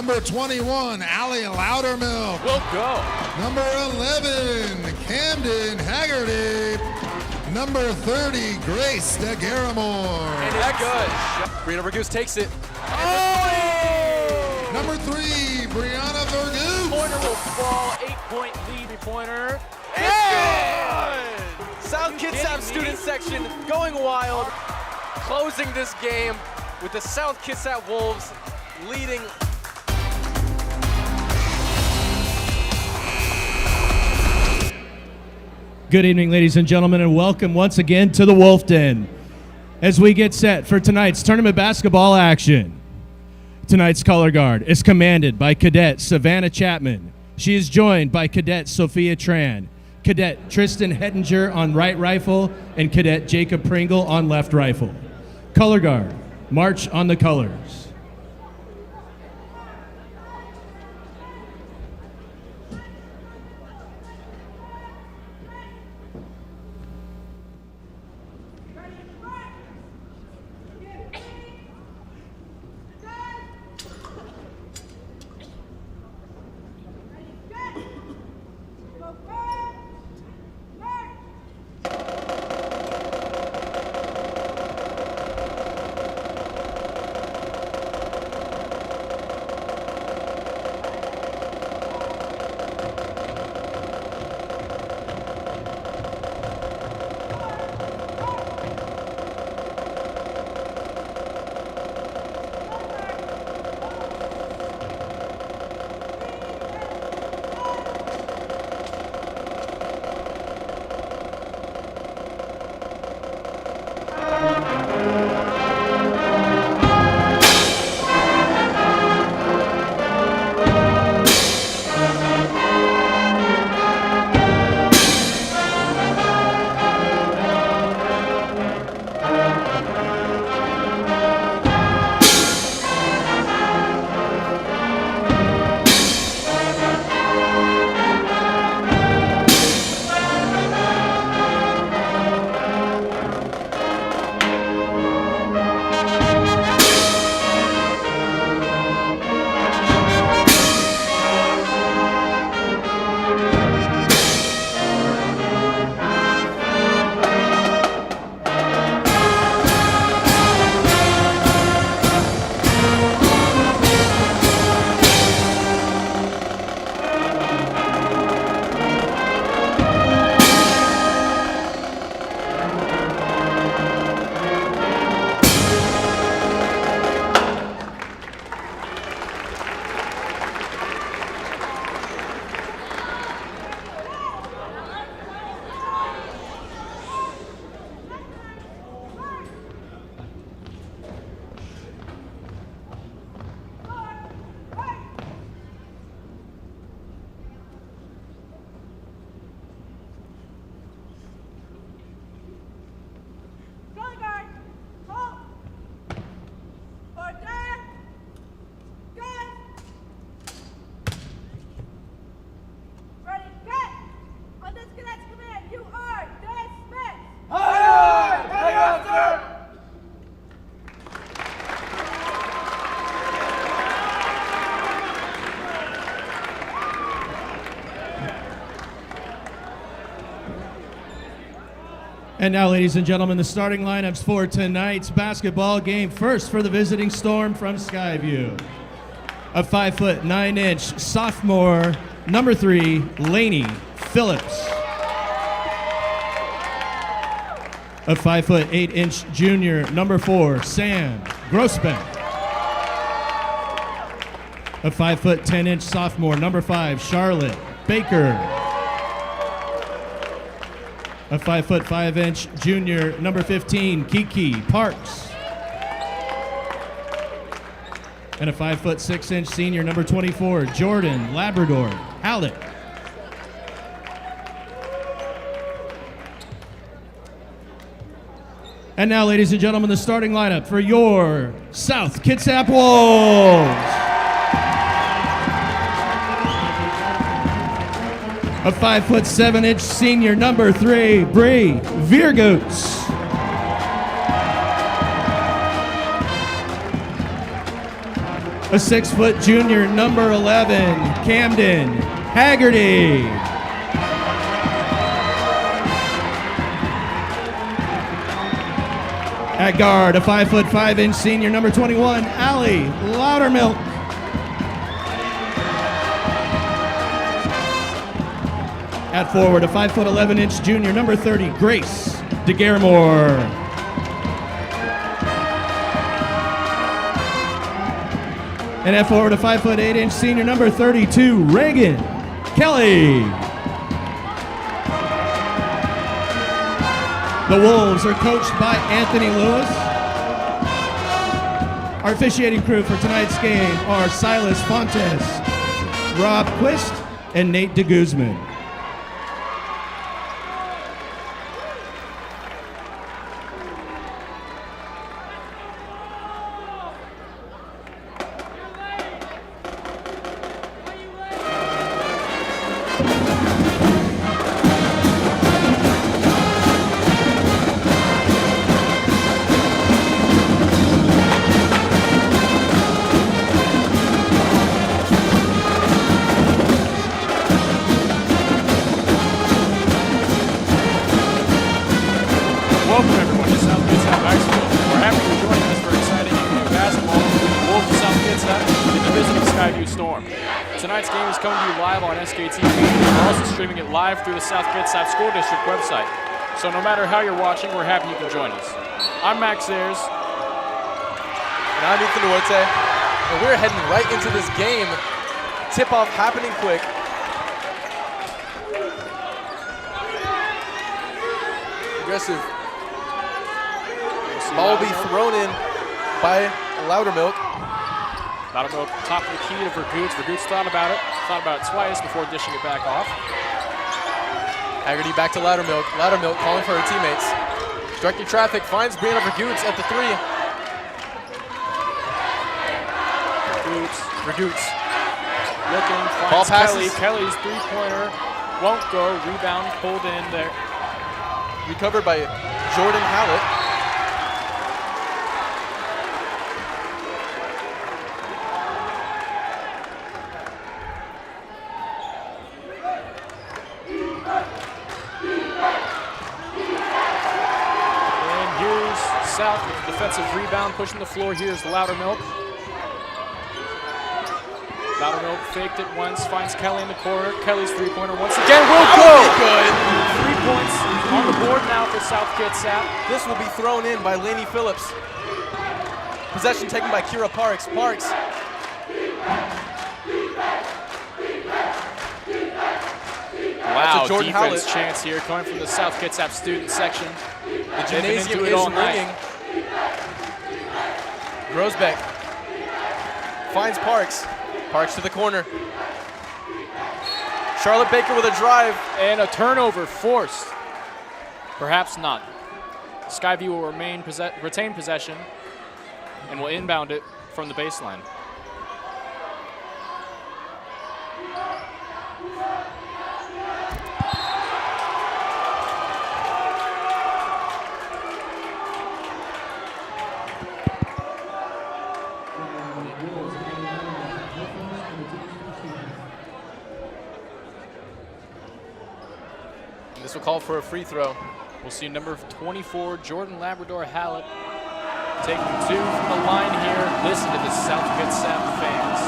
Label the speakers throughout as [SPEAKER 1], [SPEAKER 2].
[SPEAKER 1] Number 21, Allie Loudermilk.
[SPEAKER 2] Will go.
[SPEAKER 1] Number 11, Camden Haggerty. Number 30, Grace DeGaramore.
[SPEAKER 2] And it's good. Brianna Vergoose takes it.
[SPEAKER 1] Oh! Number 3, Brianna Vergoose.
[SPEAKER 2] Pointer will fall. 8-point lead for Pointer. It's good! South Kitsap student section going wild. Closing this game with the South Kitsap Wolves leading.
[SPEAKER 3] Good evening, ladies and gentlemen, and welcome once again to the Wolf Den as we get set for tonight's tournament basketball action. Tonight's color guard is commanded by Cadet Savannah Chapman. She is joined by Cadet Sophia Tran, Cadet Tristan Hettinger on right rifle, and Cadet Jacob Pringle on left rifle. Color guard, march on the colors. And now, ladies and gentlemen, the starting lineups for tonight's basketball game. First, for the visiting Storm from Skyview, a 5'9" sophomore, number 3, Lainey Phillips. A 5'8" junior, number 4, Sam Grossbeck. A 5'10" sophomore, number 5, Charlotte Baker. A 5'5" junior, number 15, Kiki Parks. And a 5'6" senior, number 24, Jordan Labrador Hallett. And now, ladies and gentlemen, the starting lineup for your South Kitsap Wolves. A 5'7" senior, number 3, Bree Viergoots. a 6-foot junior, number 11, Camden Haggerty. At guard, a 5'5" senior, number 21, Allie Loudermilk. At forward, a 5'11" junior, number 30, Grace DeGaramore. And at forward, a 5'8" senior, number 32, Reagan Kelly. The Wolves are coached by Anthony Lewis. Our officiating crew for tonight's game are Silas Fontes, Rob Quist, and Nate DeGuzman.
[SPEAKER 4] Welcome everyone to South Kitsap High School. We're happy you're joining us for exciting evening of basketball between the Wolves of South Kitsap and the visiting Skyview Storm. Tonight's game is coming to you live on SKTV. We're also streaming it live through the South Kitsap School District website. So no matter how you're watching, we're happy you can join us. I'm Max Ayers.
[SPEAKER 2] And I'm Ethan Duarte. And we're heading right into this game. Tip-off happening quick. Aggressive. Ball will be thrown in by Loudermilk.
[SPEAKER 4] Loudermilk top of the key to Vergoots. Vergoots thought about it twice before dishing it back off.
[SPEAKER 2] Haggerty back to Loudermilk. Loudermilk calling for her teammates. Directing traffic, finds Brianna Vergoots at the 3. Vergoots.
[SPEAKER 4] Looking,
[SPEAKER 2] Ball
[SPEAKER 4] finds
[SPEAKER 2] passes.
[SPEAKER 4] Kelly. Kelly's three-pointer won't go. Rebound pulled in there.
[SPEAKER 2] Recovered by Jordan Hallett.
[SPEAKER 4] And here's South with the defensive rebound, pushing the floor. Here's Loudermilk. Loudermilk faked it once, finds Kelly in the corner. Kelly's three-pointer once again will go.
[SPEAKER 2] Good.
[SPEAKER 4] 3 points on the board now for South Kitsap.
[SPEAKER 2] This will be thrown in by Lainey Phillips. Possession taken by Kira Parks. Parks.
[SPEAKER 4] Wow,
[SPEAKER 2] Jordan
[SPEAKER 4] defense
[SPEAKER 2] Hallett.
[SPEAKER 4] chance here coming from the South Kitsap student section.
[SPEAKER 2] The gymnasium
[SPEAKER 4] into it
[SPEAKER 2] is
[SPEAKER 4] all night.
[SPEAKER 2] ringing. Groesbeck finds Parks. Parks to the corner. Charlotte Baker with a drive.
[SPEAKER 4] And a turnover forced. Perhaps not. Skyview will retain possession and will inbound it from the baseline.
[SPEAKER 2] This will call for a free throw.
[SPEAKER 4] We'll see number 24, Jordan Labrador Hallett, taking 2 from the line here. Listen to the South Kitsap fans.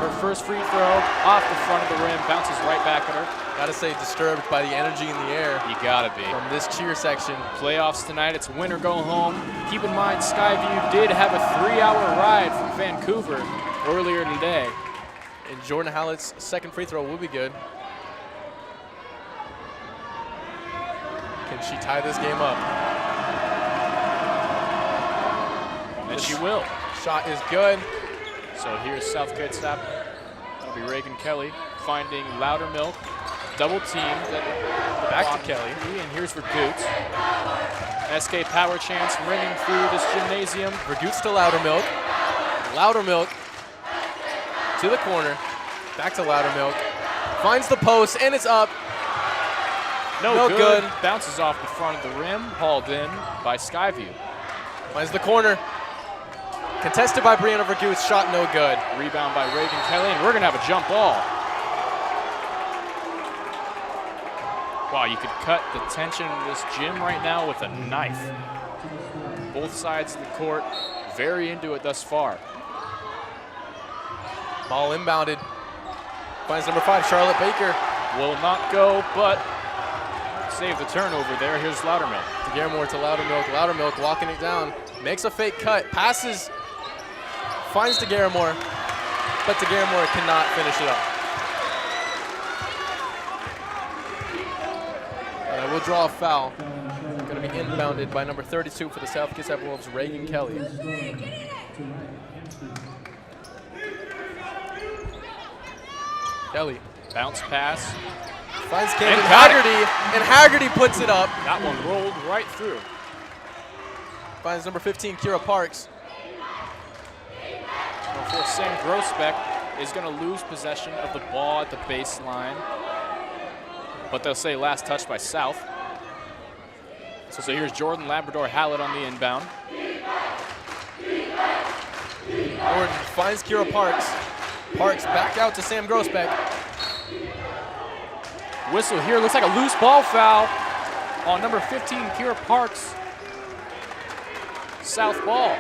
[SPEAKER 4] Her first free throw off the front of the rim, bounces right back at her.
[SPEAKER 2] Gotta say, disturbed by the energy in the air
[SPEAKER 4] You gotta be.
[SPEAKER 2] from this cheer section.
[SPEAKER 4] Playoffs tonight, it's win or go home. Keep in mind, Skyview did have a 3-hour ride from Vancouver earlier today.
[SPEAKER 2] And Jordan Hallett's second free throw will be good. Can she tie this game up?
[SPEAKER 4] And she will.
[SPEAKER 2] Shot is good.
[SPEAKER 4] So here's South Kitsap. That'll be Reagan Kelly finding Loudermilk. Double teamed.
[SPEAKER 2] Back to Kelly.
[SPEAKER 4] And here's Vergoots. SK power chance ringing through this gymnasium.
[SPEAKER 2] Vergoots to Loudermilk. Loudermilk to the corner. Back to Loudermilk. Finds the post, and it's up. No good.
[SPEAKER 4] Bounces off the front of the rim. Hauled in by Skyview.
[SPEAKER 2] Finds the corner. Contested by Brianna Vergoots, shot no good.
[SPEAKER 4] Rebound by Reagan Kelly, and we're gonna have a jump ball. Wow, you could cut the tension in this gym right now with a knife. Both sides of the court, very into it thus far.
[SPEAKER 2] Ball inbounded. Finds number 5, Charlotte Baker.
[SPEAKER 4] Will not go, but save the turnover there. Here's Loudermilk.
[SPEAKER 2] DeGarmore to Loudermilk. Loudermilk walking it down. Makes a fake cut. Passes. Finds DeGarmore. But DeGarmore cannot finish it up. And we'll draw a foul. Going to be inbounded by number 32 for the South Kitsap Wolves, Reagan Kelly. Kelly.
[SPEAKER 4] Bounce pass.
[SPEAKER 2] Finds Camden Haggerty, and Haggerty puts it up.
[SPEAKER 4] That one rolled right through.
[SPEAKER 2] Finds number 15, Kira Parks.
[SPEAKER 4] For Sam Grossbeck is going to lose possession of the ball at the baseline. But they'll say last touch by South. So here's Jordan Labrador-Hallett on the inbound.
[SPEAKER 2] Jordan finds Kira Parks. Parks back out to Sam Grossbeck.
[SPEAKER 4] Whistle here, looks like a loose ball foul on number 15, Kira Parks. South ball.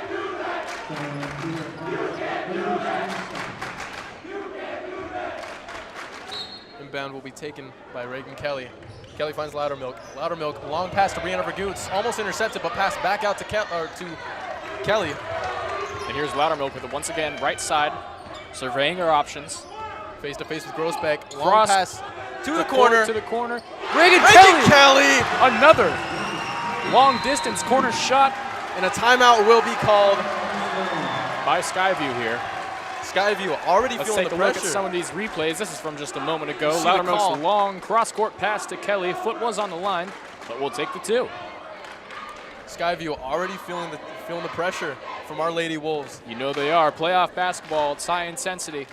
[SPEAKER 2] Inbound will be taken by Reagan Kelly. Kelly finds Loudermilk. Loudermilk, long pass to Brianna Vergoots, almost intercepted, but pass back out to Kelly.
[SPEAKER 4] And here's Loudermilk with it once again, right side, surveying her options.
[SPEAKER 2] Face to face with Grossbeck. Long
[SPEAKER 4] Cross
[SPEAKER 2] pass to the corner.
[SPEAKER 4] To the corner.
[SPEAKER 2] Reagan Kelly!
[SPEAKER 4] Another long distance corner shot.
[SPEAKER 2] And a timeout will be called
[SPEAKER 4] by Skyview here.
[SPEAKER 2] Skyview already
[SPEAKER 4] Let's
[SPEAKER 2] feeling
[SPEAKER 4] take
[SPEAKER 2] the
[SPEAKER 4] a
[SPEAKER 2] pressure.
[SPEAKER 4] look at some of these replays. This is from just a moment ago.
[SPEAKER 2] See the call.
[SPEAKER 4] Loudermilk's long cross-court pass to Kelly. Foot was on the line, but we'll take the 2.
[SPEAKER 2] Skyview already feeling the pressure from our Lady Wolves.
[SPEAKER 4] You know they are. Playoff basketball, it's high intensity.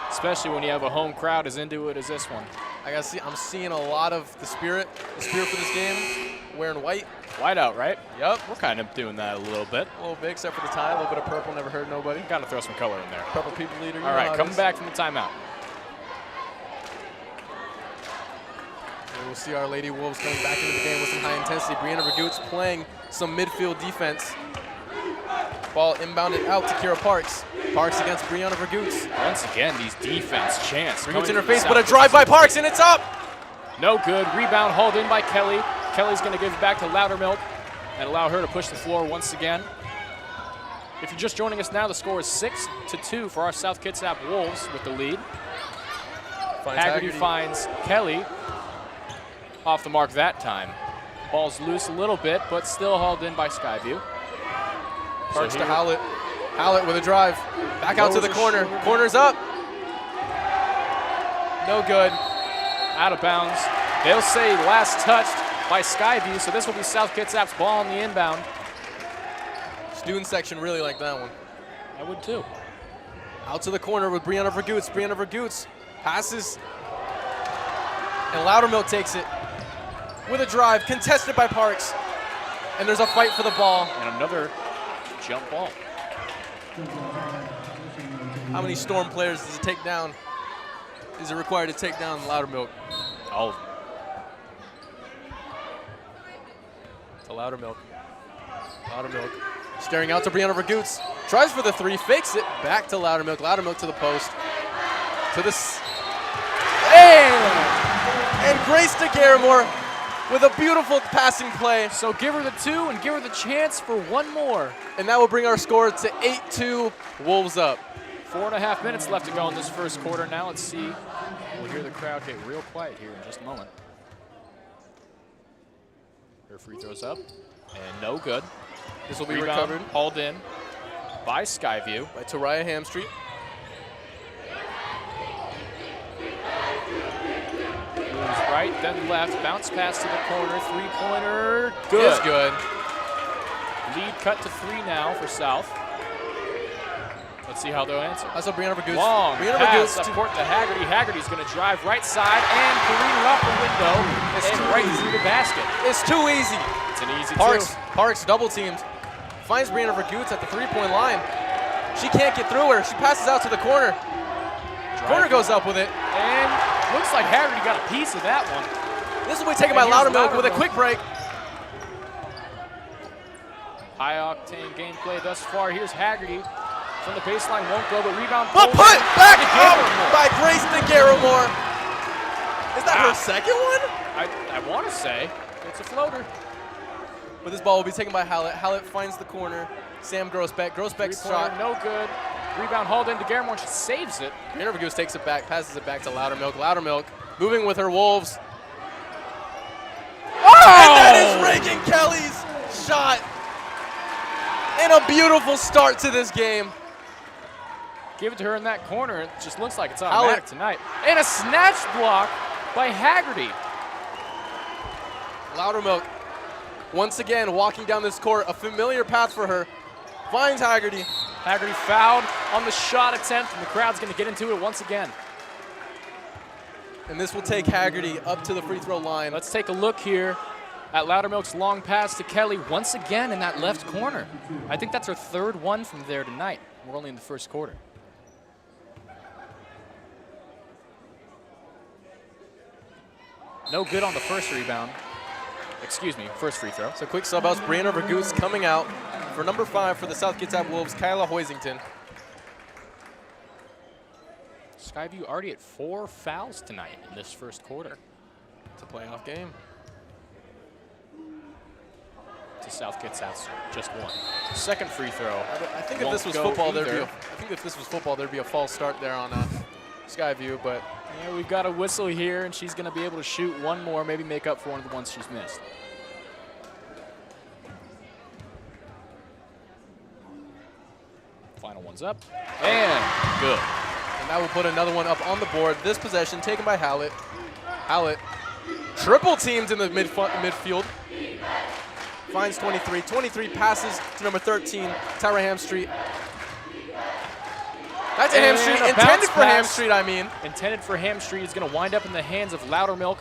[SPEAKER 4] Especially when you have a home crowd as into it as this one.
[SPEAKER 2] I'm seeing a lot of the spirit for this game. Wearing white.
[SPEAKER 4] White out, right?
[SPEAKER 2] Yep.
[SPEAKER 4] We're kind of doing that a little bit.
[SPEAKER 2] A little bit, except for the tie. A little bit of purple, never hurt nobody.
[SPEAKER 4] Got to throw some color in there.
[SPEAKER 2] Purple people leader.
[SPEAKER 4] All right, coming back from the timeout.
[SPEAKER 2] And we'll see our Lady Wolves coming back into the game with some high intensity. Brianna Vergoots playing some midfield defense. Ball inbounded out to Kira Parks. Parks against Brianna Vergoots.
[SPEAKER 4] Once again, these defense chants.
[SPEAKER 2] Vergoots in her face, but a drive by Parks, and it's up!
[SPEAKER 4] No good. Rebound hauled in by Kelly. Kelly's going to give it back to Loudermilk and allow her to push the floor once again. If you're just joining us now, the score is 6-2 for our South Kitsap Wolves with the lead. Haggerty finds Kelly. Off the mark that time. Ball's loose a little bit, but still hauled in by Skyview.
[SPEAKER 2] Parks to Hallett. Hallett with a drive. Back out to the corner. Corner's up. No good.
[SPEAKER 4] Out of bounds. They'll say last touched by Skyview, so this will be South Kitsap's ball on the inbound.
[SPEAKER 2] Student section really like that one.
[SPEAKER 4] I would too.
[SPEAKER 2] Out to the corner with Brianna Vergoots. Brianna Vergoots passes. And Loudermilk takes it with a drive, contested by Parks. And there's a fight for the ball.
[SPEAKER 4] And another jump ball.
[SPEAKER 2] How many Storm players does it take down? Is it required to take down Loudermilk?
[SPEAKER 4] All of them.
[SPEAKER 2] To Loudermilk. Loudermilk staring out to Brianna Vergoots. Tries for the 3, fakes it, back to Loudermilk. Loudermilk to the post. To the... And Grace DeGarmore with a beautiful passing play.
[SPEAKER 4] So give her the 2 and give her the chance for one more.
[SPEAKER 2] And that will bring our score to 8-2, Wolves up.
[SPEAKER 4] 4.5 minutes left to go in this first quarter now. Let's see. We'll hear the crowd get real quiet here in just a moment. Her free throws up, and no good.
[SPEAKER 2] This will be
[SPEAKER 4] Rebound
[SPEAKER 2] recovered.
[SPEAKER 4] Hauled in by Skyview.
[SPEAKER 2] By Tariah Hamstreet.
[SPEAKER 4] Moves right, then left. Bounce pass to the corner. Three-pointer. Good.
[SPEAKER 2] Is good.
[SPEAKER 4] Lead cut to 3 now for South. Let's see how they'll answer.
[SPEAKER 2] That's what Brianna Vergoots.
[SPEAKER 4] Long
[SPEAKER 2] Brianna
[SPEAKER 4] pass
[SPEAKER 2] Vergoots
[SPEAKER 4] up court to Haggerty. Haggerty's going to drive right side and careen up the window and right through the basket.
[SPEAKER 2] It's too easy.
[SPEAKER 4] It's an easy
[SPEAKER 2] Parks,
[SPEAKER 4] two.
[SPEAKER 2] Parks double teamed. finds Brianna Vergoots at the three-point line. She can't get through her. She passes out to the corner. Corner goes up with it.
[SPEAKER 4] And looks like Haggerty got a piece of that one.
[SPEAKER 2] This will be taken by Loudermilk with a quick break.
[SPEAKER 4] High octane gameplay thus far. Here's Haggerty from the baseline, won't go, but rebound.
[SPEAKER 2] But put back up by Grace DeGaramore. Is that her second one?
[SPEAKER 4] I want to say it's a floater.
[SPEAKER 2] But this ball will be taken by Hallett. Hallett finds the corner. Sam Grossbeck. Grossbeck's shot.
[SPEAKER 4] No good. Rebound hauled in to DeGaramore, and she saves it.
[SPEAKER 2] Brianna Vergoots takes it back, passes it back to Loudermilk. Loudermilk moving with her Wolves.
[SPEAKER 4] Oh!
[SPEAKER 2] And that is Reagan Kelly's shot. And a beautiful start to this game.
[SPEAKER 4] Give it to her in that corner. It just looks like it's automatic tonight. And a snatch block by Haggerty.
[SPEAKER 2] Loudermilk once again walking down this court, a familiar path for her. Finds Haggerty.
[SPEAKER 4] Haggerty fouled on the shot attempt, and the crowd's going to get into it once again.
[SPEAKER 2] And this will take Haggerty up to the free throw line.
[SPEAKER 4] Let's take a look here at Loudermilk's long pass to Kelly once again in that left corner. I think that's her third one from there tonight. We're only in the first quarter. No good on the first rebound. Excuse me, first free throw.
[SPEAKER 2] So quick sub outs, Brianna Vergoots coming out for number 5 for the South Kitsap Wolves, Kyla Hoisington.
[SPEAKER 4] Skyview already at 4 fouls tonight in this first quarter.
[SPEAKER 2] It's a playoff game.
[SPEAKER 4] To South Kitsap's just one. Second free throw.
[SPEAKER 2] I think if this was football, there'd be a false start there on Skyview, but
[SPEAKER 4] yeah, we've got a whistle here, and she's going to be able to shoot one more, maybe make up for one of the ones she's missed. Final one's up, and good.
[SPEAKER 2] And that will put another one up on the board. This possession taken by Hallett. Hallett triple teamed in the midfield. Finds 23. 23 passes to number 13, Tyra Hamstreet. That's a Hamstreet, intended for Hamstreet, I mean.
[SPEAKER 4] Intended for Hamstreet is going to wind up in the hands of Loudermilk,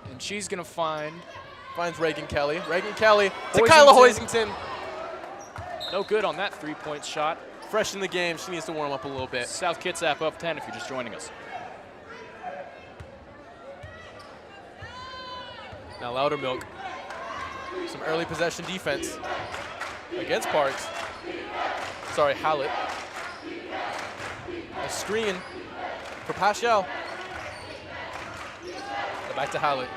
[SPEAKER 4] and she's going to
[SPEAKER 2] finds Reagan Kelly. Reagan Kelly to Kyla Hoisington.
[SPEAKER 4] No good on that three-point shot.
[SPEAKER 2] Fresh in the game, she needs to warm up a little bit.
[SPEAKER 4] South Kitsap up 10 if you're just joining us.
[SPEAKER 2] Now Loudermilk, some early possession defense against Parks. Sorry, Hallett. A screen for Paschal. Back to Hallett.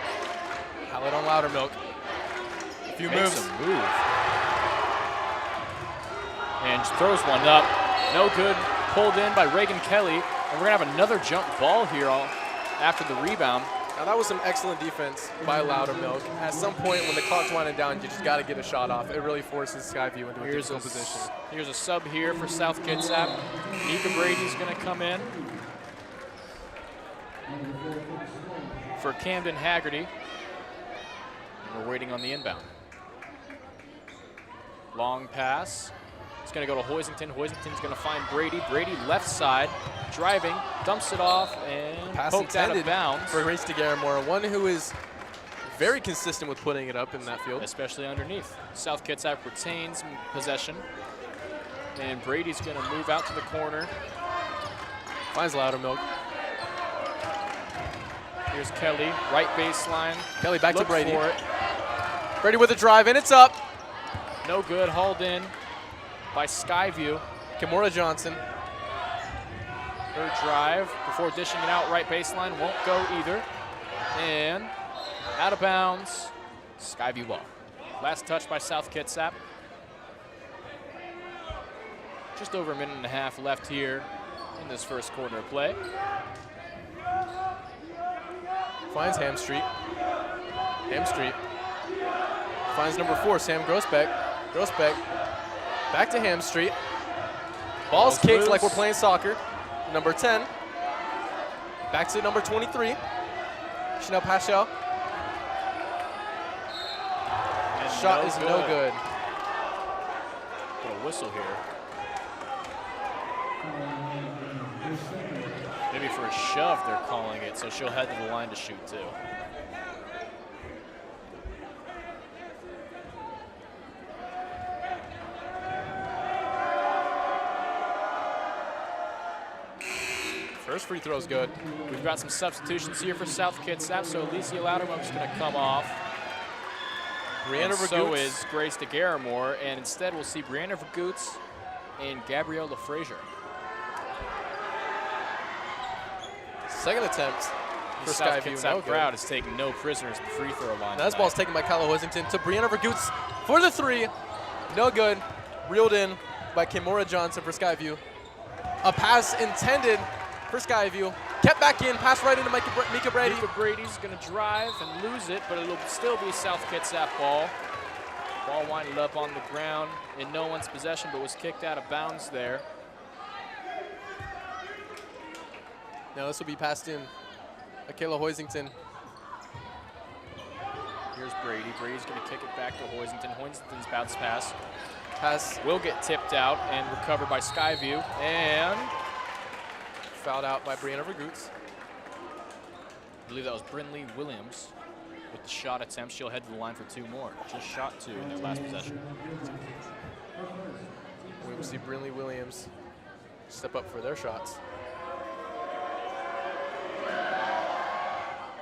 [SPEAKER 2] Hallett on Loudermilk. A few moves.
[SPEAKER 4] Makes a move. And throws one up. No good. Pulled in by Reagan Kelly. And we're going to have another jump ball here after the rebound.
[SPEAKER 2] Now that was some excellent defense by Loudermilk. At some point when the clock's winding down, you just got to get a shot off. It really forces Skyview into a difficult position.
[SPEAKER 4] Here's a sub here for South Kitsap. Nika Brady's going to come in for Camden Haggerty. And we're waiting on the inbound. Long pass. It's going to go to Hoisington. Hoisington's going to find Brady. Brady left side, driving, dumps it off, and
[SPEAKER 2] pass
[SPEAKER 4] poked out of bounds.
[SPEAKER 2] For Grace DeGaramore, one who is very consistent with putting it up in that field.
[SPEAKER 4] Especially underneath. South Kitsap retains possession. And Brady's going to move out to the corner.
[SPEAKER 2] Finds Loudermilk.
[SPEAKER 4] Here's Kelly, right baseline.
[SPEAKER 2] Kelly back to Brady.
[SPEAKER 4] For it.
[SPEAKER 2] Brady with a drive, and it's up.
[SPEAKER 4] No good, hauled in by Skyview.
[SPEAKER 2] Kimora Johnson.
[SPEAKER 4] Her drive before dishing it out, right baseline, won't go either. And out of bounds, Skyview ball. Last touch by South Kitsap. Just over a minute and a half left here in this first quarter of play.
[SPEAKER 2] Finds Hamstreet. Hamstreet. Finds number 4, Sam Grossbeck. Grossbeck back to Hamstreet. Ball's kicked
[SPEAKER 4] loose.
[SPEAKER 2] like we're playing soccer. Number 10. Back to number 23. Chanel Paschal. Shot is no good.
[SPEAKER 4] Got a whistle here. Maybe for a shove they're calling it, so she'll head to the line to shoot too.
[SPEAKER 2] First free throw's good.
[SPEAKER 4] We've got some substitutions here for South Kitsap, so Alicia Loudermilk's going to come off.
[SPEAKER 2] Brianna
[SPEAKER 4] And so
[SPEAKER 2] Vergoots.
[SPEAKER 4] is Grace DeGaramore, and instead we'll see Brianna Vergoots and Gabrielle LaFrazier.
[SPEAKER 2] Second attempt for
[SPEAKER 4] The South
[SPEAKER 2] Skyview.
[SPEAKER 4] Kitsap crowd is taking no prisoners at the free throw line.
[SPEAKER 2] Now this ball's taken by Kyla Hoisington to Brianna Vergoots for the three. No good. Reeled in by Kimora Johnson for Skyview. A pass intended for Skyview. Kept back in, pass right into Mika Brady.
[SPEAKER 4] Mika Brady's going to drive and lose it, but it'll still be South Kitsap ball. Ball winded up on the ground in no one's possession, but was kicked out of bounds there.
[SPEAKER 2] Now this will be passed in. Kayla Hoisington.
[SPEAKER 4] Here's Brady. Brady's going to kick it back to Hoisington. Hoisington's bounce pass
[SPEAKER 2] Pass
[SPEAKER 4] will get tipped out and recovered by Skyview. And
[SPEAKER 2] fouled out by Brianna Vergoots.
[SPEAKER 4] I believe that was Brinley Williams with the shot attempt. She'll head to the line for two more. Just shot two in their last possession.
[SPEAKER 2] We will see Brinley Williams step up for their shots.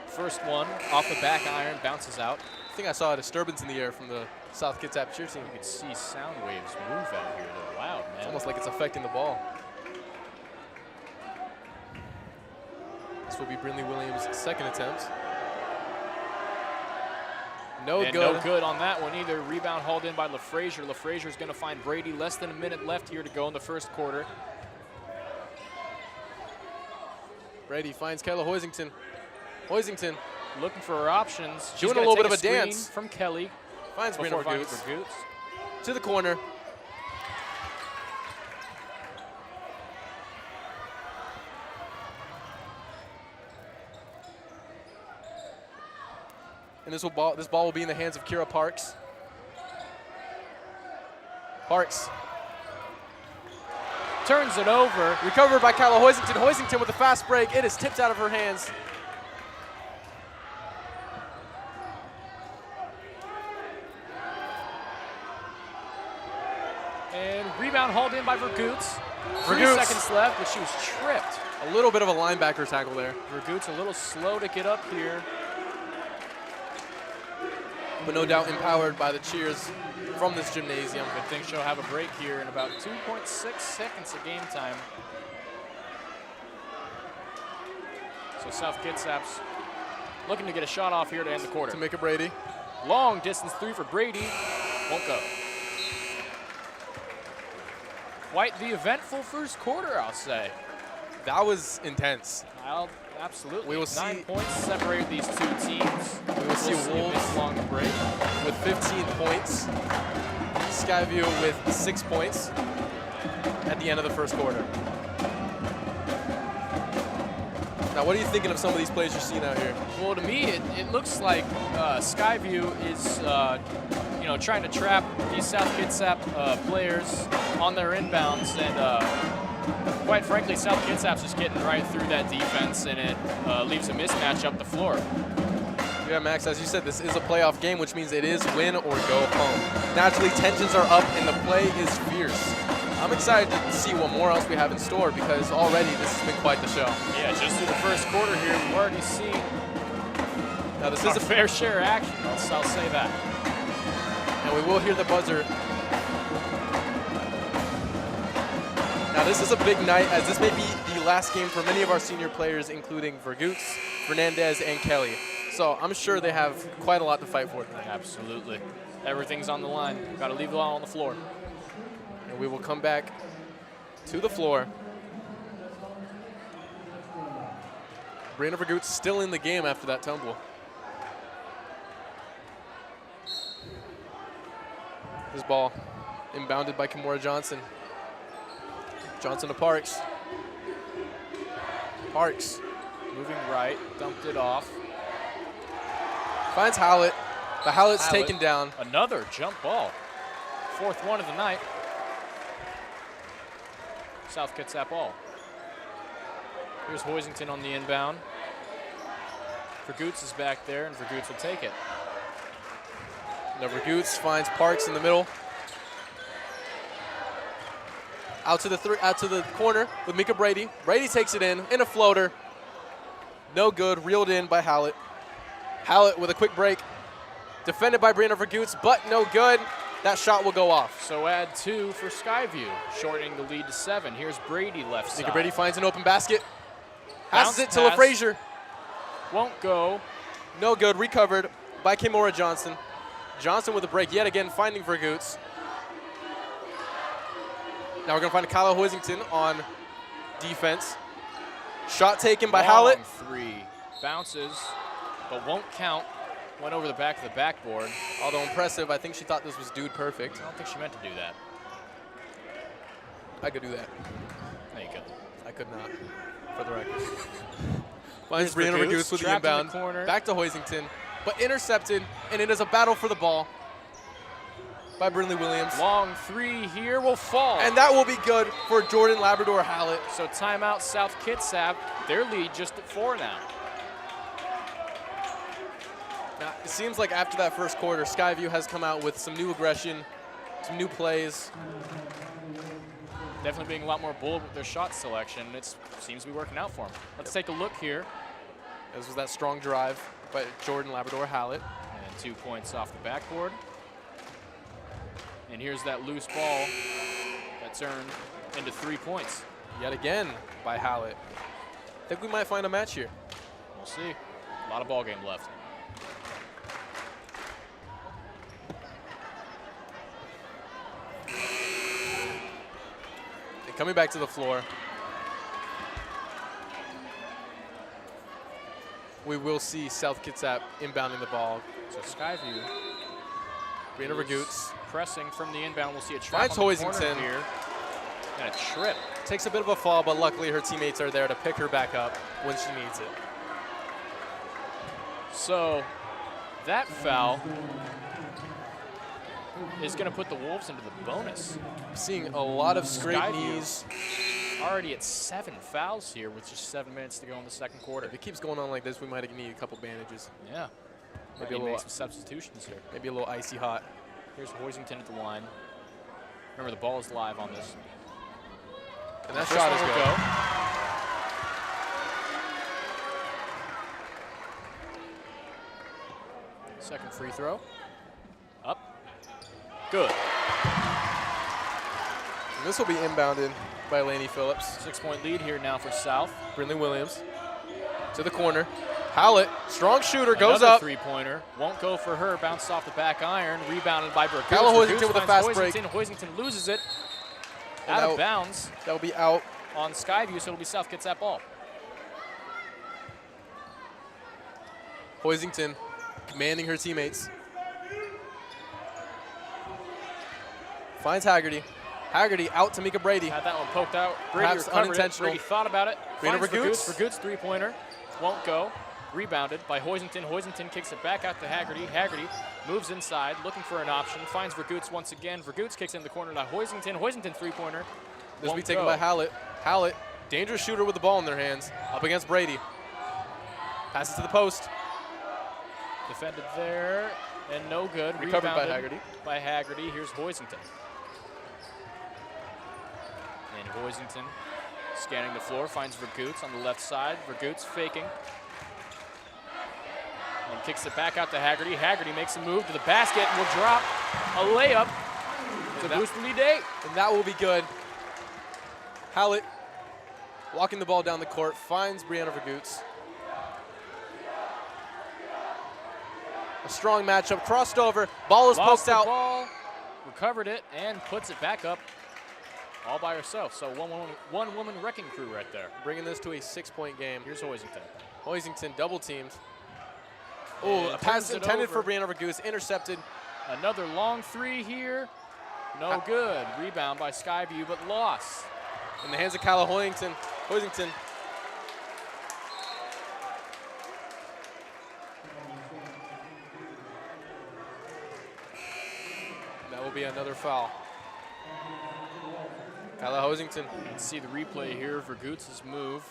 [SPEAKER 4] First one off the back iron, bounces out.
[SPEAKER 2] I think I saw a disturbance in the air from the South Kitsap cheer team.
[SPEAKER 4] You can see sound waves move out here. They're loud, man.
[SPEAKER 2] It's almost like it's affecting the ball. This will be Brinley Williams' second attempt. No
[SPEAKER 4] And
[SPEAKER 2] good.
[SPEAKER 4] no good on that one either. Rebound hauled in by LaFrazier. LaFrazier's going to find Brady. Less than a minute left here to go in the first quarter.
[SPEAKER 2] Brady finds Kayla Hoisington. Hoisington
[SPEAKER 4] Looking for her options. She's
[SPEAKER 2] doing a
[SPEAKER 4] gonna
[SPEAKER 2] little bit
[SPEAKER 4] take
[SPEAKER 2] of a
[SPEAKER 4] screen
[SPEAKER 2] dance.
[SPEAKER 4] from Kelly.
[SPEAKER 2] Finds
[SPEAKER 4] Before
[SPEAKER 2] Brianna
[SPEAKER 4] finding
[SPEAKER 2] Vergoots
[SPEAKER 4] Vergoots.
[SPEAKER 2] to the corner. And this ball will be in the hands of Kira Parks. Parks
[SPEAKER 4] Turns it over.
[SPEAKER 2] recovered by Kyla Hoisington. Hoisington with a fast break. It is tipped out of her hands.
[SPEAKER 4] And rebound hauled in by Vergoots. 3
[SPEAKER 2] Vergoots.
[SPEAKER 4] seconds left, but she was tripped.
[SPEAKER 2] A little bit of a linebacker tackle there,
[SPEAKER 4] Vergoots a little slow to get up here.
[SPEAKER 2] but no doubt empowered by the cheers from this gymnasium.
[SPEAKER 4] Good thing she'll have a break here in about 2.6 seconds of game time. So South Kitsap's looking to get a shot off here to end the quarter.
[SPEAKER 2] To Mika Brady.
[SPEAKER 4] Long distance three for Brady. Won't go. Quite the eventful first quarter, I'll say.
[SPEAKER 2] That was intense.
[SPEAKER 4] Absolutely.
[SPEAKER 2] We will
[SPEAKER 4] 9
[SPEAKER 2] see-
[SPEAKER 4] points separate these two teams.
[SPEAKER 2] We will see
[SPEAKER 4] a
[SPEAKER 2] Wolves
[SPEAKER 4] bit long break.
[SPEAKER 2] with 15 points. Skyview with 6 points at the end of the first quarter. Now, what are you thinking of some of these plays you're seeing out here?
[SPEAKER 4] Well, to me, it looks like Skyview is, trying to trap these South Kitsap players on their inbounds, and quite frankly, South Kitsap's just getting right through that defense, and it leaves a mismatch up the floor.
[SPEAKER 2] Yeah, Max, as you said, this is a playoff game, which means it is win or go home. Naturally, tensions are up, and the play is fierce. I'm excited to see what more else we have in store, because already this has been quite the show.
[SPEAKER 4] Yeah, just through the first quarter here, we've already seen
[SPEAKER 2] Now, this
[SPEAKER 4] a
[SPEAKER 2] is a
[SPEAKER 4] fair share of action, I'll say that.
[SPEAKER 2] and we will hear the buzzer. Now this is a big night, as this may be the last game for many of our senior players, including Vergoots, Fernandez, and Kelly. So I'm sure they have quite a lot to fight for tonight.
[SPEAKER 4] Absolutely. Everything's on the line. Got to leave it all on the floor.
[SPEAKER 2] And we will come back to the floor. Brianna Vergoots still in the game after that tumble. This ball inbounded by Kimora Johnson. Johnson to Parks. Parks
[SPEAKER 4] Moving right, dumped it off.
[SPEAKER 2] finds Howlett, but Howlett's
[SPEAKER 4] Howlett.
[SPEAKER 2] taken down.
[SPEAKER 4] Another jump ball. Fourth one of the night. South Kitsap ball. Here's Hoisington on the inbound. Vergoots is back there, and Vergoots will take it.
[SPEAKER 2] Now Vergoots finds Parks in the middle. Out to the corner with Mika Brady. Brady takes it in a floater. No good, reeled in by Hallett. Hallett with a quick break. Defended by Brianna Vergoots, but no good. That shot will go off.
[SPEAKER 4] So add 2 for Skyview, shortening the lead to 7. Here's Brady left side.
[SPEAKER 2] Mika Brady finds an open basket.
[SPEAKER 4] Bounce
[SPEAKER 2] Passes it to LaFrazier.
[SPEAKER 4] Won't go.
[SPEAKER 2] No good, recovered by Kimora Johnson. Johnson with a break yet again, finding Vergoots. Now we're going to find Kyla Hoisington on defense. Shot taken by Hallett.
[SPEAKER 4] 3. Bounces, but won't count. Went over the back of the backboard.
[SPEAKER 2] Although impressive, I think she thought this was dude perfect.
[SPEAKER 4] I don't think she meant to do that.
[SPEAKER 2] I could do that.
[SPEAKER 4] No, you couldn't.
[SPEAKER 2] I could not, for the record. Finds
[SPEAKER 4] Here's
[SPEAKER 2] Brianna
[SPEAKER 4] Vergoots,
[SPEAKER 2] Vergoots with the
[SPEAKER 4] trapped in the
[SPEAKER 2] inbound.
[SPEAKER 4] corner.
[SPEAKER 2] Back to Hoisington, but intercepted, and it is a battle for the ball by Brinley Williams.
[SPEAKER 4] Long 3 here will fall.
[SPEAKER 2] And that will be good for Jordan Labrador Hallett.
[SPEAKER 4] So timeout South Kitsap. Their lead just at 4 now.
[SPEAKER 2] Now, it seems like after that first quarter, Skyview has come out with some new aggression, some new plays.
[SPEAKER 4] Definitely being a lot more bold with their shot selection. It seems to be working out for them. Let's take a look here.
[SPEAKER 2] This was that strong drive by Jordan Labrador Hallett.
[SPEAKER 4] And 2 points off the backboard. And here's that loose ball that's earned into 3 points.
[SPEAKER 2] Yet again by Hallett. I think we might find a match here.
[SPEAKER 4] We'll see. A lot of ball game left.
[SPEAKER 2] And coming back to the floor. We will see South Kitsap inbounding the ball.
[SPEAKER 4] So Skyview.
[SPEAKER 2] Brianna Vergoots
[SPEAKER 4] Pressing from the inbound. We'll see a trap
[SPEAKER 2] finds
[SPEAKER 4] on the corner
[SPEAKER 2] Hoisington
[SPEAKER 4] here. And a trip.
[SPEAKER 2] Takes a bit of a fall, but luckily her teammates are there to pick her back up when she needs it.
[SPEAKER 4] So that foul is going to put the Wolves into the bonus.
[SPEAKER 2] Seeing a lot of scraped
[SPEAKER 4] Skyview
[SPEAKER 2] knees.
[SPEAKER 4] Already at 7 fouls here with just 7 minutes to go in the second quarter.
[SPEAKER 2] If it keeps going on like this, we might need a couple bandages.
[SPEAKER 4] Yeah.
[SPEAKER 2] Maybe
[SPEAKER 4] Maybe
[SPEAKER 2] a
[SPEAKER 4] make
[SPEAKER 2] little,
[SPEAKER 4] some substitutions here.
[SPEAKER 2] maybe a little icy hot.
[SPEAKER 4] Here's Hoisington at the line. Remember, the ball is live on this.
[SPEAKER 2] And that
[SPEAKER 4] First
[SPEAKER 2] shot is
[SPEAKER 4] one will
[SPEAKER 2] good.
[SPEAKER 4] go. Second free throw. Up. Good.
[SPEAKER 2] And this will be inbounded by Lainey Phillips.
[SPEAKER 4] 6-point lead here now for South.
[SPEAKER 2] Brinley Williams to the corner. Hallett, strong shooter, goes
[SPEAKER 4] Another
[SPEAKER 2] up.
[SPEAKER 4] three-pointer. Won't go for her. Bounced off the back iron. Rebounded by Vergoots.
[SPEAKER 2] Kyla Hoisington
[SPEAKER 4] Vergoots
[SPEAKER 2] with a
[SPEAKER 4] finds
[SPEAKER 2] fast break.
[SPEAKER 4] Hoisington loses it.
[SPEAKER 2] And
[SPEAKER 4] Out of bounds
[SPEAKER 2] That will be out.
[SPEAKER 4] on Skyview, so it'll be South Kitsap ball.
[SPEAKER 2] Hoisington commanding her teammates. Finds Haggerty. Haggerty out to Mika Brady.
[SPEAKER 4] Had that one poked out. Brady
[SPEAKER 2] Perhaps
[SPEAKER 4] recovered
[SPEAKER 2] unintentional.
[SPEAKER 4] it. Brady thought about it.
[SPEAKER 2] Brianna
[SPEAKER 4] Finds
[SPEAKER 2] Vergoots.
[SPEAKER 4] Vergoots three-pointer. Won't go. Rebounded by Hoisington. Hoisington kicks it back out to Haggerty. Haggerty moves inside, looking for an option. Finds Vergoots once again. Vergoots kicks in the corner to Hoisington. Hoisington three-pointer.
[SPEAKER 2] This will be taken by Hallett. Hallett, dangerous shooter with the ball in their hands, up against Brady. Passes to the post.
[SPEAKER 4] Defended there, and no good.
[SPEAKER 2] Recovered by
[SPEAKER 4] Rebounded
[SPEAKER 2] Haggerty.
[SPEAKER 4] by Haggerty. Here's Hoisington. And Hoisington scanning the floor, finds Vergoots on the left side. Vergoots faking. And kicks it back out to Haggerty. Haggerty makes a move to the basket and will drop a layup to boost the lead to 8.
[SPEAKER 2] And that will be good. Hallett walking the ball down the court, finds Brianna Vergoots. A strong matchup, crossed over, ball is
[SPEAKER 4] Lost
[SPEAKER 2] poked
[SPEAKER 4] the
[SPEAKER 2] out.
[SPEAKER 4] ball, recovered it, and puts it back up all by herself. So one-woman wrecking crew right there.
[SPEAKER 2] Bringing this to a 6-point game.
[SPEAKER 4] Here's Hoisington.
[SPEAKER 2] Hoisington double teamed. Oh, a
[SPEAKER 4] And
[SPEAKER 2] pass
[SPEAKER 4] turns it
[SPEAKER 2] intended for
[SPEAKER 4] over.
[SPEAKER 2] Brianna Vergoots, intercepted.
[SPEAKER 4] Another long three here. No good. Rebound by Skyview, but loss.
[SPEAKER 2] In the hands of Kyla Hoisington. That will be another foul. Kyla Hoisington.
[SPEAKER 4] Let's see the replay here. Vergoots' move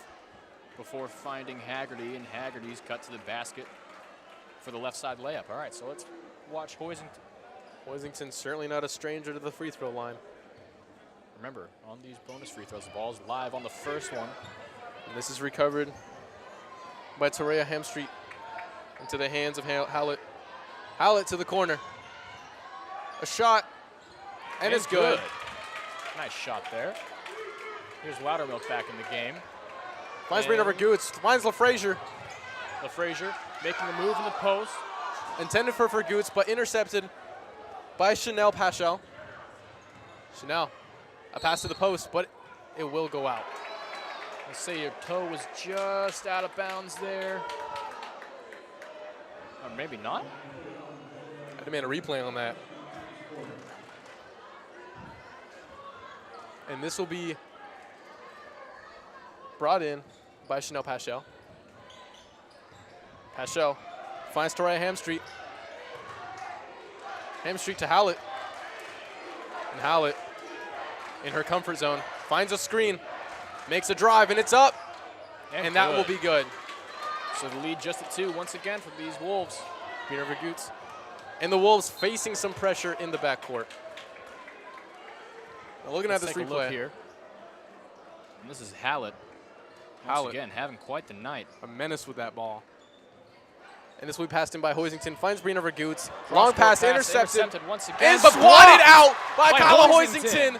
[SPEAKER 4] before finding Haggerty, and Haggerty's cut to the basket for the left side layup. All right, so let's watch Hoisington.
[SPEAKER 2] Hoisington certainly not a stranger to the free throw line.
[SPEAKER 4] Remember, on these bonus free throws, the ball's live on the first one.
[SPEAKER 2] And this is recovered by Torea Hamstreet into the hands of Hallett. Hallett to the corner. A shot, and it's good.
[SPEAKER 4] Nice shot there. Here's Loudermilk back in the game.
[SPEAKER 2] Finds Brina Vergoots, finds LaFrazier.
[SPEAKER 4] LaFrazier making a move in the post.
[SPEAKER 2] Intended for Vergoots, but intercepted by Chanel Paschal. Chanel, a pass to the post, but it will go out.
[SPEAKER 4] Let's say your toe was just out of bounds there. Or maybe not.
[SPEAKER 2] I demand a replay on that. And this will be brought in by Chanel Paschal. Paschal finds Toria Hamstreet. Hamstreet to Hallett. And Hallett, in her comfort zone, finds a screen, makes a drive, and it's up. And that will be good.
[SPEAKER 4] So the lead just at 2 once again for these Wolves.
[SPEAKER 2] Brina Vergoots. And the Wolves facing some pressure in the backcourt. Now looking at this
[SPEAKER 4] Take a
[SPEAKER 2] replay
[SPEAKER 4] look here. And this is Hallett. Once again, having quite the night.
[SPEAKER 2] A menace with that ball. And this will be passed in by Hoisington. Finds Brina Vergoots. Long pass, intercepted
[SPEAKER 4] once again.
[SPEAKER 2] And swatted out by Kyla Hoisington.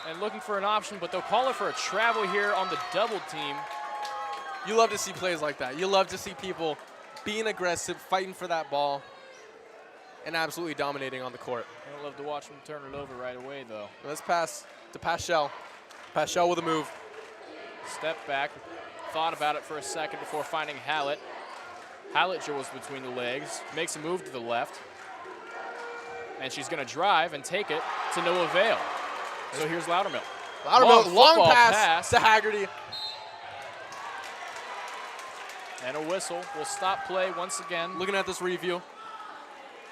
[SPEAKER 4] And looking for an option, but they'll call it for a travel here on the double team.
[SPEAKER 2] You love to see plays like that. You love to see people being aggressive, fighting for that ball, and absolutely dominating on the court.
[SPEAKER 4] I love to watch them turn it over right away, though.
[SPEAKER 2] Let's pass to Paschal. Paschal with a move.
[SPEAKER 4] Step back, thought about it for a second before finding Hallett. Hallett was between the legs, makes a move to the left, and she's going to drive and take it to no avail. So here's Loudermilk.
[SPEAKER 2] Loudermilk, long pass to Haggerty.
[SPEAKER 4] And a whistle will stop play once again.
[SPEAKER 2] Looking at this review,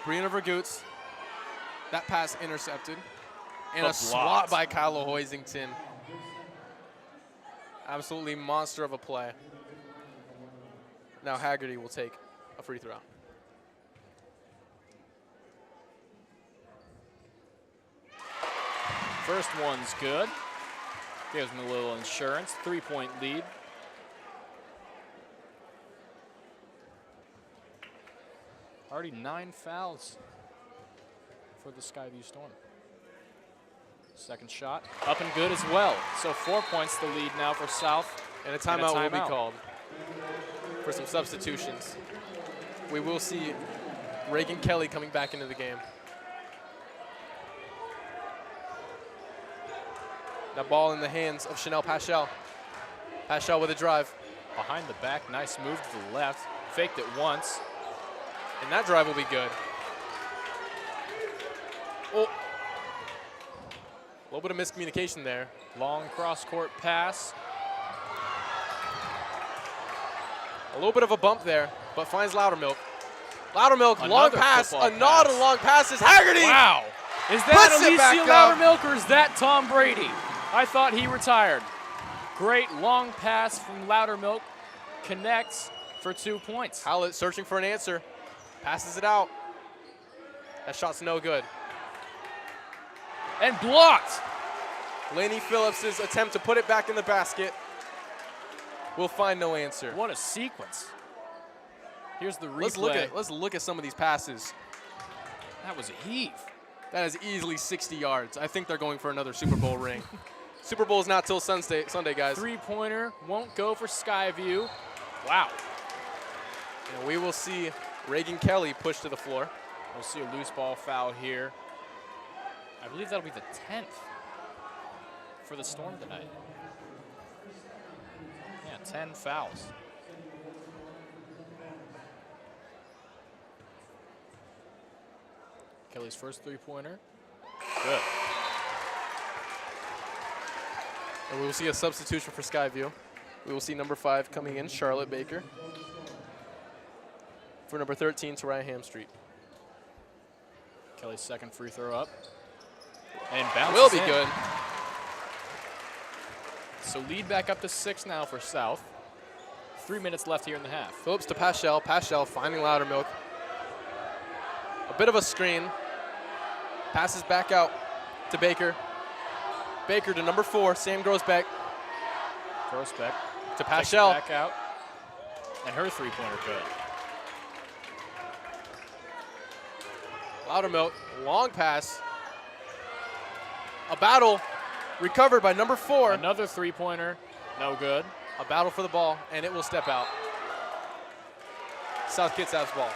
[SPEAKER 2] Brina Vergoots, that pass intercepted. And a swat by Kyla Hoisington. Absolutely monster of a play. Now Haggerty will take a free throw.
[SPEAKER 4] First one's good. Gives them a little insurance. 3-point lead. Already 9 fouls for the Skyview Storm. Second shot, up and good as well. So 4 points the lead now for South.
[SPEAKER 2] And a timeout will be called for some substitutions. We will see Reagan Kelly coming back into the game. That ball in the hands of Chanel Paschal. Paschal with a drive.
[SPEAKER 4] Behind the back, nice move to the left. Faked it once.
[SPEAKER 2] And that drive will be good. Oh. A little bit of miscommunication there.
[SPEAKER 4] Long cross-court pass.
[SPEAKER 2] A little bit of a bump there, but finds Loudermilk. Loudermilk, long pass, another long pass is Haggerty.
[SPEAKER 4] Wow. Is that Alicia Loudermilk or is that Tom Brady? I thought he retired. Great long pass from Loudermilk. Connects for 2 points.
[SPEAKER 2] Hallett searching for an answer. Passes it out. That shot's no good.
[SPEAKER 4] And blocked.
[SPEAKER 2] Lainey Phillips' attempt to put it back in the basket will find no answer.
[SPEAKER 4] What a sequence. Here's the replay.
[SPEAKER 2] Let's look at some of these passes.
[SPEAKER 4] That was a heave.
[SPEAKER 2] That is easily 60 yards. I think they're going for another Super Bowl ring. Super Bowl is not till Sunday, guys.
[SPEAKER 4] 3-pointer won't go for Skyview. Wow.
[SPEAKER 2] And we will see Reagan Kelly pushed to the floor.
[SPEAKER 4] We'll see a loose ball foul here. I believe that'll be the 10th for the Storm tonight. Yeah, 10 fouls. Kelly's first 3-pointer. Good.
[SPEAKER 2] And we will see a substitution for Skyview. We will see number 5 coming in, Charlotte Baker. For number 13, Toria Hamstreet.
[SPEAKER 4] Kelly's second free throw up. And bounces
[SPEAKER 2] will be
[SPEAKER 4] in.
[SPEAKER 2] good.
[SPEAKER 4] So lead back up to 6 now for South. 3 minutes left here in the half.
[SPEAKER 2] Phillips to Paschal. Paschal finding Loudermilk. A bit of a screen. Passes back out to Baker. Baker to number 4, Sam Grossbeck.
[SPEAKER 4] Grossbeck
[SPEAKER 2] To
[SPEAKER 4] takes it
[SPEAKER 2] Paschal.
[SPEAKER 4] back out. And her three-pointer good.
[SPEAKER 2] Loudermilk, long pass. A battle, recovered by number 4.
[SPEAKER 4] Another three-pointer, no good.
[SPEAKER 2] A battle for the ball, and it will step out. South Kitsap's ball.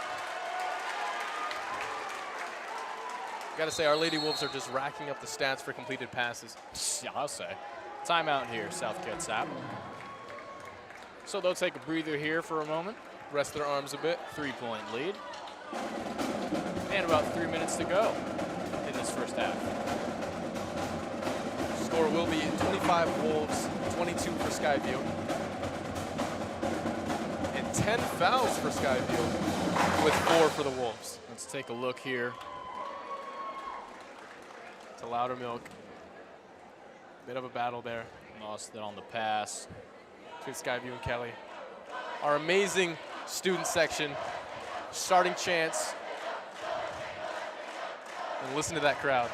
[SPEAKER 2] Gotta say, our Lady Wolves are just racking up the stats for completed passes.
[SPEAKER 4] Yeah, I'll say. Timeout here, South Kitsap. So they'll take a breather here for a moment.
[SPEAKER 2] Rest their arms a bit.
[SPEAKER 4] 3-point lead. And about 3 minutes to go in this first half.
[SPEAKER 2] Score will be 25 Wolves, 22 for Skyview. And 10 fouls for Skyview, with 4 for the Wolves.
[SPEAKER 4] Let's take a look here.
[SPEAKER 2] To Loudermilk. Bit of a battle there
[SPEAKER 4] Lost it on the pass.
[SPEAKER 2] between Skyview and Kelly. Our amazing student section, starting chants. And listen to that crowd.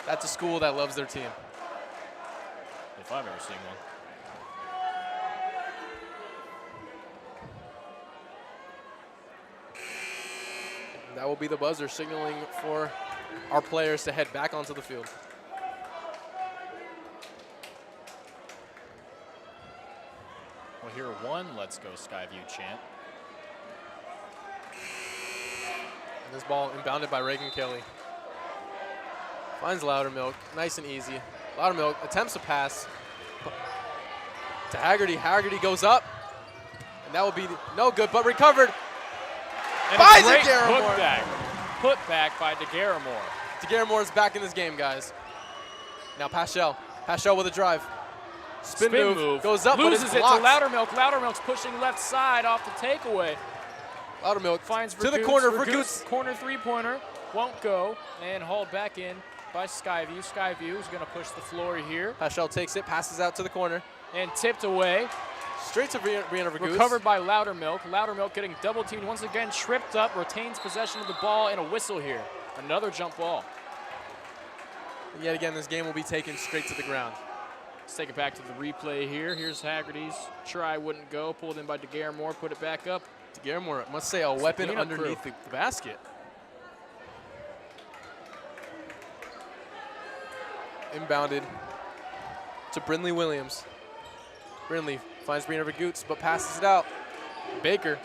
[SPEAKER 2] That's a school that loves their team.
[SPEAKER 4] If I've ever seen one.
[SPEAKER 2] That will be the buzzer signaling for our players to head back onto the field.
[SPEAKER 4] We'll hear one Let's Go Skyview chant.
[SPEAKER 2] And this ball inbounded by Reagan Kelly. Finds Loudermilk, nice and easy. Loudermilk attempts a pass to Haggerty. Haggerty goes up, and that will be no good, but recovered
[SPEAKER 4] And
[SPEAKER 2] by
[SPEAKER 4] a great
[SPEAKER 2] DeGaramore.
[SPEAKER 4] putback by DeGaramore.
[SPEAKER 2] DeGaramore is back in this game, guys. Now Paschal. Paschal with a drive. Spin move. Goes up,
[SPEAKER 4] loses
[SPEAKER 2] but it's
[SPEAKER 4] it to
[SPEAKER 2] blocked.
[SPEAKER 4] Loudermilk. Loudermilk's pushing left side off the takeaway.
[SPEAKER 2] Loudermilk
[SPEAKER 4] Finds
[SPEAKER 2] to the
[SPEAKER 4] Vergoots.
[SPEAKER 2] corner.
[SPEAKER 4] Vergoots,
[SPEAKER 2] Vergoots.
[SPEAKER 4] corner three-pointer. Won't go. And hauled back in by Skyview. Skyview is going to push the floor here.
[SPEAKER 2] Paschal takes it, passes out to the corner.
[SPEAKER 4] And tipped away.
[SPEAKER 2] Straight to Brianna Vergoots.
[SPEAKER 4] Recovered by Loudermilk. Loudermilk getting double teamed once again. Tripped up. Retains possession of the ball. And a whistle here. Another jump ball.
[SPEAKER 2] And yet again, this game will be taken straight to the ground.
[SPEAKER 4] Let's take it back to the replay here. Here's Haggerty's try, wouldn't go. Pulled in by DeGaramore, put it back up.
[SPEAKER 2] DeGaramore, must say, a weapon
[SPEAKER 4] cleanup
[SPEAKER 2] underneath
[SPEAKER 4] crew.
[SPEAKER 2] the basket. Inbounded to Brindley Williams. Brindley finds Brianna Vergoots, but passes it out. Baker.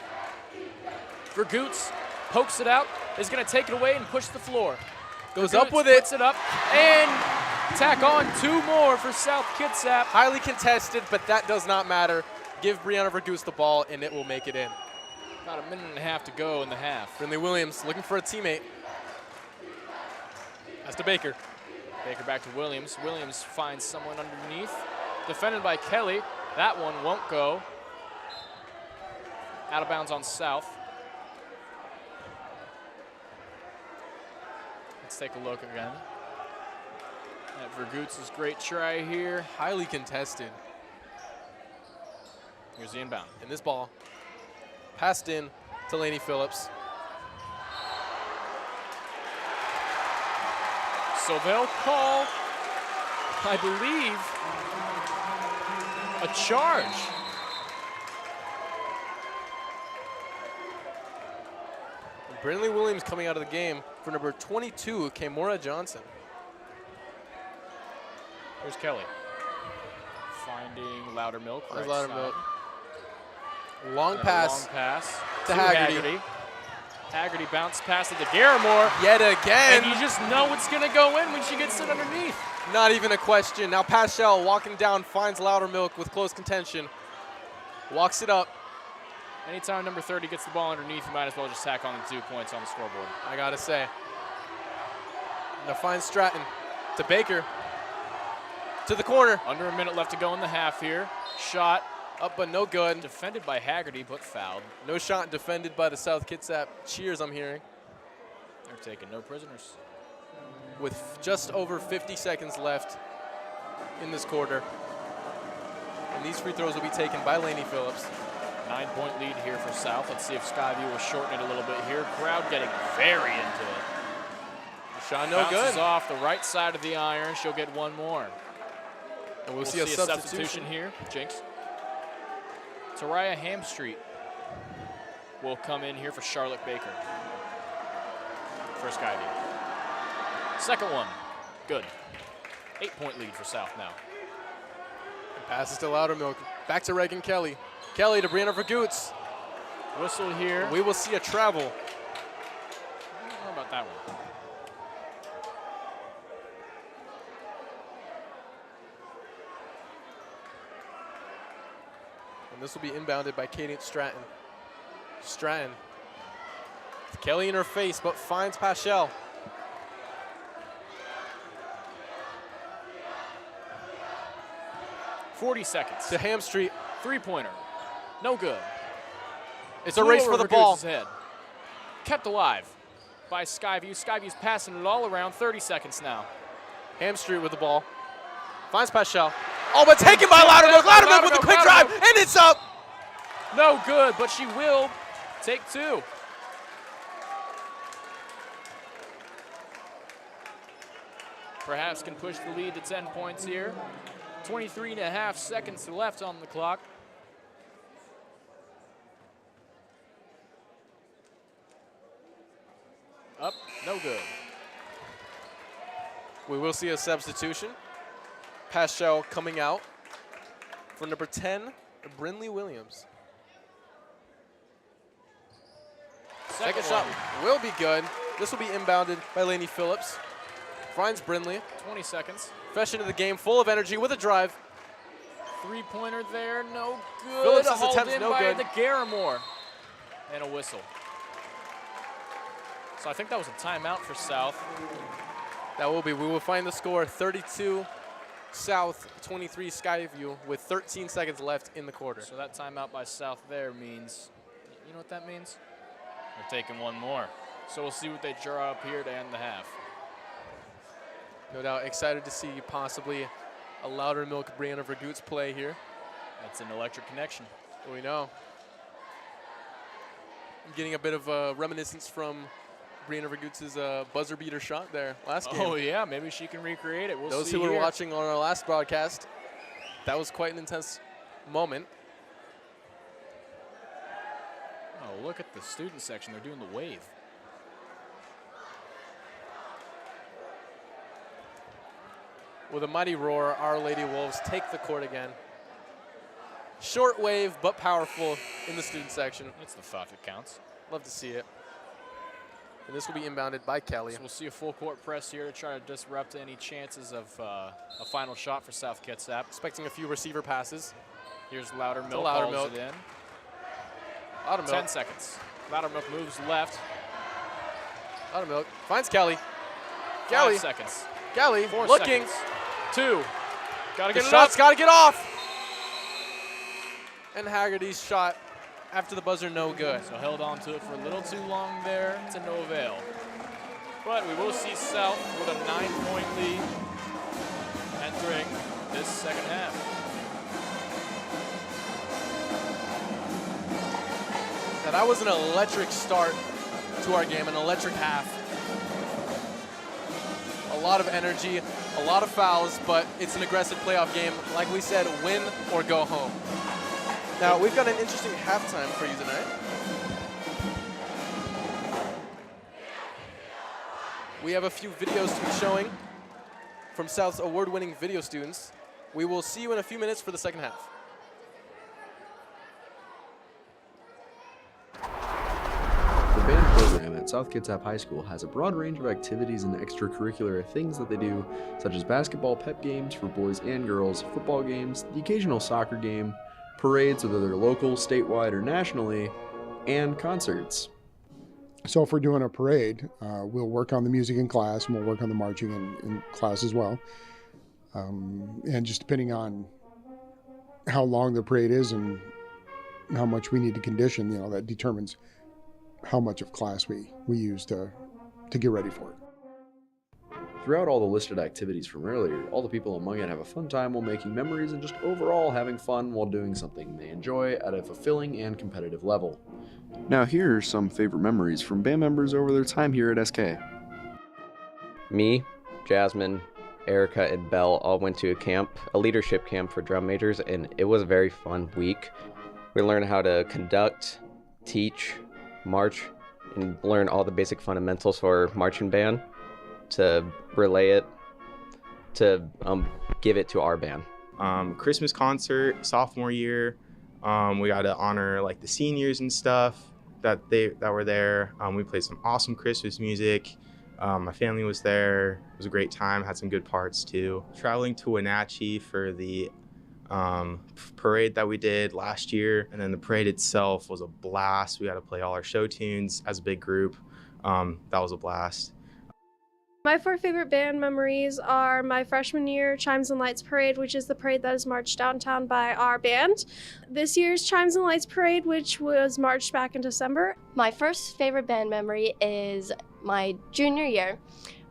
[SPEAKER 4] Vergoots pokes it out, is going to take it away and push the floor.
[SPEAKER 2] Goes
[SPEAKER 4] Vergoots
[SPEAKER 2] up with it.
[SPEAKER 4] puts it up, and tack on 2 more for South Kitsap.
[SPEAKER 2] Highly contested, but that does not matter. Give Brianna Vergoots the ball, and it will make it in.
[SPEAKER 4] About a minute and a half to go in the half.
[SPEAKER 2] Brindley Williams looking for a teammate. That's to Baker.
[SPEAKER 4] Baker back to Williams. Williams finds someone underneath. Defended by Kelly. That one won't go. Out of bounds on South. Let's take a look again. At Vergoots' great try here.
[SPEAKER 2] Highly contested.
[SPEAKER 4] Here's the inbound.
[SPEAKER 2] And this ball passed in to Lainey Phillips.
[SPEAKER 4] So they'll call, I believe, a charge.
[SPEAKER 2] And Brindley Williams coming out of the game for number 22, Kamora Johnson.
[SPEAKER 4] Here's Kelly. Finding Loudermilk.
[SPEAKER 2] There's
[SPEAKER 4] Right
[SPEAKER 2] Loudermilk.
[SPEAKER 4] side.
[SPEAKER 2] Long
[SPEAKER 4] And a
[SPEAKER 2] pass
[SPEAKER 4] long pass
[SPEAKER 2] to Haggerty.
[SPEAKER 4] Haggerty bounced past it to Garamore.
[SPEAKER 2] yet again.
[SPEAKER 4] And you just know it's going to go in when she gets it underneath.
[SPEAKER 2] Not even a question. Now Paschal walking down, finds Loudermilk with close contention. Walks it up.
[SPEAKER 4] Anytime number 30 gets the ball underneath, you might as well just tack on the 2 points on the scoreboard.
[SPEAKER 2] I gotta say. Now finds Stratton to Baker. To the corner.
[SPEAKER 4] Under a minute left to go in the half here. Shot
[SPEAKER 2] Up but no good.
[SPEAKER 4] defended by Haggerty, but fouled.
[SPEAKER 2] No shot defended by the South Kitsap cheers I'm hearing.
[SPEAKER 4] They're taking no prisoners.
[SPEAKER 2] With just over 50 seconds left in this quarter. And these free throws will be taken by Lainey Phillips.
[SPEAKER 4] 9-point lead here for South. Let's see if Skyview will shorten it a little bit here. Crowd getting very into it.
[SPEAKER 2] Shot no
[SPEAKER 4] Bounces
[SPEAKER 2] good.
[SPEAKER 4] off the right side of the iron. She'll get one more.
[SPEAKER 2] And we'll see a substitution
[SPEAKER 4] here. Jinx. Taraya Hamstreet will come in here for Charlotte Baker. For Skyview. Second one. Good. 8-point lead for South now.
[SPEAKER 2] Passes to Loudermilk. Back to Reagan Kelly. Kelly to Brianna Vergoots.
[SPEAKER 4] Whistle here.
[SPEAKER 2] We will see a travel.
[SPEAKER 4] I don't know about that one.
[SPEAKER 2] And this will be inbounded by Katie Stratton. Stratton. Kelly in her face, but finds Paschal.
[SPEAKER 4] .40 seconds.
[SPEAKER 2] To Hamstreet.
[SPEAKER 4] Three-pointer. No good.
[SPEAKER 2] It's a race for the ball.
[SPEAKER 4] Head. Kept alive by Skyview. Skyview's passing it all around. 30 seconds now.
[SPEAKER 2] Hamstreet with the ball. Finds Paschal. Oh, but taken by Loudermilk. Loudermilk with a quick drive, and it's up.
[SPEAKER 4] No good, but she will take two. Perhaps can push the lead to 10 points here. 23.5 seconds left on the clock. Up, no good.
[SPEAKER 2] We will see a substitution. Paschal coming out for number 10, Brinley Williams. Second shot will be good. This will be inbounded by Lainey Phillips. Finds Brinley.
[SPEAKER 4] 20 seconds.
[SPEAKER 2] Fresh into the game, full of energy with a drive.
[SPEAKER 4] Three-pointer there, no good.
[SPEAKER 2] Phillips'
[SPEAKER 4] Hauled
[SPEAKER 2] attempt
[SPEAKER 4] in
[SPEAKER 2] no
[SPEAKER 4] by
[SPEAKER 2] good.
[SPEAKER 4] the Garamore. And a whistle. So I think that was a timeout for South.
[SPEAKER 2] That will be. We will find the score 32 South, 23 Skyview with 13 seconds left in the quarter.
[SPEAKER 4] So that timeout by South there means, you know what that means? They're taking one more. So we'll see what they draw up here to end the half.
[SPEAKER 2] No doubt excited to see possibly a Loudermilk Brianna Vergoots play here.
[SPEAKER 4] That's an electric connection.
[SPEAKER 2] We know. I'm getting a bit of a reminiscence from Brianna Vergoots' buzzer beater shot there last game.
[SPEAKER 4] Oh yeah, maybe she can recreate it. We'll
[SPEAKER 2] Those
[SPEAKER 4] see
[SPEAKER 2] who were
[SPEAKER 4] here.
[SPEAKER 2] watching on our last broadcast, that was quite an intense moment.
[SPEAKER 4] Oh, look at the student section. They're doing the wave.
[SPEAKER 2] With a mighty roar, our Lady Wolves take the court again. Short wave, but powerful in the student section.
[SPEAKER 4] That's the thought that counts.
[SPEAKER 2] Love to see it. And this will be inbounded by Kelly.
[SPEAKER 4] So we'll see a full court press here to try to disrupt any chances of a final shot for South Kitsap.
[SPEAKER 2] Expecting a few receiver passes.
[SPEAKER 4] Here's Loudermilk.
[SPEAKER 2] Loudermilk.
[SPEAKER 4] Hauls it in.
[SPEAKER 2] Loudermilk.
[SPEAKER 4] 10 seconds. Loudermilk moves left.
[SPEAKER 2] Loudermilk finds Kelly.
[SPEAKER 4] 5
[SPEAKER 2] Kelly.
[SPEAKER 4] seconds.
[SPEAKER 2] Kelly
[SPEAKER 4] 4
[SPEAKER 2] looking.
[SPEAKER 4] seconds. 2. Gotta
[SPEAKER 2] The
[SPEAKER 4] get it
[SPEAKER 2] shot's
[SPEAKER 4] up.
[SPEAKER 2] got to get off. And Haggerty's shot after the buzzer, no good.
[SPEAKER 4] So held on to it for a little too long there to no avail. But we will see South with a 9-point lead entering this second half.
[SPEAKER 2] Now that was an electric start to our game, an electric half. A lot of energy, a lot of fouls, but it's an aggressive playoff game. Like we said, win or go home. Now, we've got an interesting halftime for you tonight. We have a few videos to be showing from South's award-winning video students. We will see you in a few minutes for the second half.
[SPEAKER 5] The band program at South Kitsap High School has a broad range of activities and extracurricular things that they do, such as basketball pep games for boys and girls, football games, the occasional soccer game, parades, whether they're local, statewide, or nationally, and concerts.
[SPEAKER 6] So if we're doing a parade, we'll work on the music in class, and we'll work on the marching in class as well. And just depending on how long the parade is and how much we need to condition, that determines how much of class we use to get ready for it.
[SPEAKER 5] Throughout all the listed activities from earlier, all the people among it have a fun time while making memories and just overall having fun while doing something they enjoy at a fulfilling and competitive level. Now here are some favorite memories from band members over their time here at SK.
[SPEAKER 7] Me, Jasmine, Erica, and Belle all went to a leadership camp for drum majors, and it was a very fun week. We learned how to conduct, teach, march, and learn all the basic fundamentals for marching band to relay it, to give it to our band.
[SPEAKER 8] Christmas concert, sophomore year, we got to honor like the seniors and stuff that were there. We played some awesome Christmas music. My family was there. It was a great time. Had some good parts too. Traveling to Wenatchee for the parade that we did last year, and then the parade itself was a blast. We got to play all our show tunes as a big group. That was a blast.
[SPEAKER 9] My 4 favorite band memories are my freshman year Chimes and Lights Parade, which is the parade that is marched downtown by our band. This year's Chimes and Lights Parade, which was marched back in December.
[SPEAKER 10] My first favorite band memory is my junior year.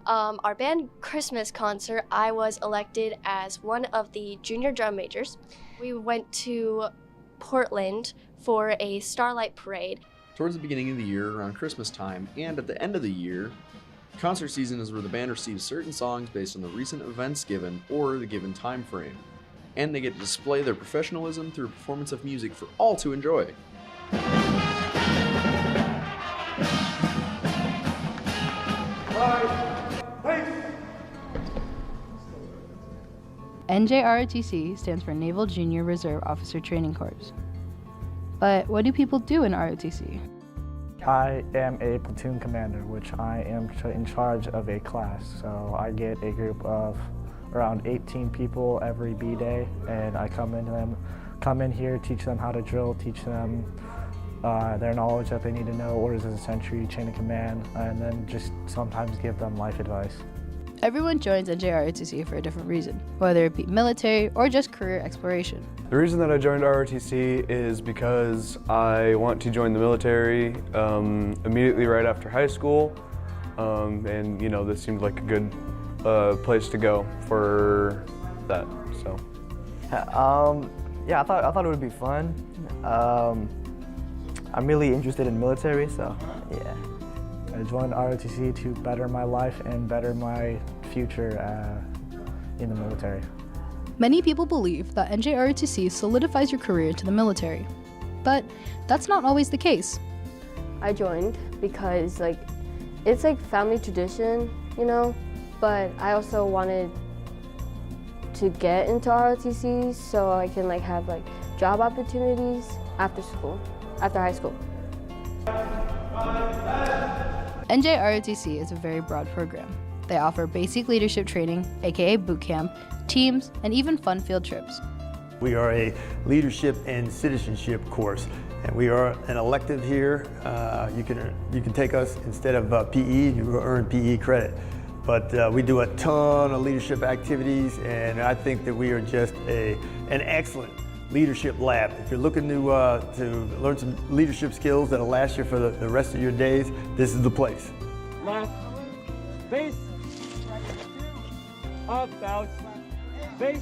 [SPEAKER 10] Our band Christmas concert, I was elected as one of the junior drum majors. We went to Portland for a Starlight Parade.
[SPEAKER 5] Towards the beginning of the year, around Christmas time, and at the end of the year, concert season is where the band receives certain songs based on the recent events given or the given time frame, and they get to display their professionalism through a performance of music for all to enjoy.
[SPEAKER 11] NJROTC stands for Naval Junior Reserve Officer Training Corps. But what do people do in ROTC?
[SPEAKER 12] I am a platoon commander, which I am in charge of a class. So I get a group of around 18 people every B day, and I come in here, teach them how to drill, teach them their knowledge that they need to know, orders of the century, chain of command, and then just sometimes give them life advice.
[SPEAKER 11] Everyone joins NJROTC for a different reason, whether it be military or just career exploration.
[SPEAKER 13] The reason that I joined ROTC is because I want to join the military immediately right after high school, and you know, this seemed like a good place to go for that. So,
[SPEAKER 14] yeah, I thought it would be fun. I'm really interested in military, so yeah.
[SPEAKER 12] I joined ROTC to better my life and better my future in the military.
[SPEAKER 11] Many people believe that NJROTC solidifies your career into the military, but that's not always the case.
[SPEAKER 10] I joined because it's like family tradition, you know, but I also wanted to get into ROTC so I can have job opportunities after high school.
[SPEAKER 11] NJROTC is a very broad program. They offer basic leadership training, aka boot camp, teams, and even fun field trips.
[SPEAKER 15] We are a leadership and citizenship course, and we are an elective here. You can take us instead of PE. You will earn PE credit, but we do a ton of leadership activities, and I think that we are just an excellent leadership lab. If you're looking to learn some leadership skills that'll last you for the rest of your days, this is the place.
[SPEAKER 16] Left, base, up, bounce, base.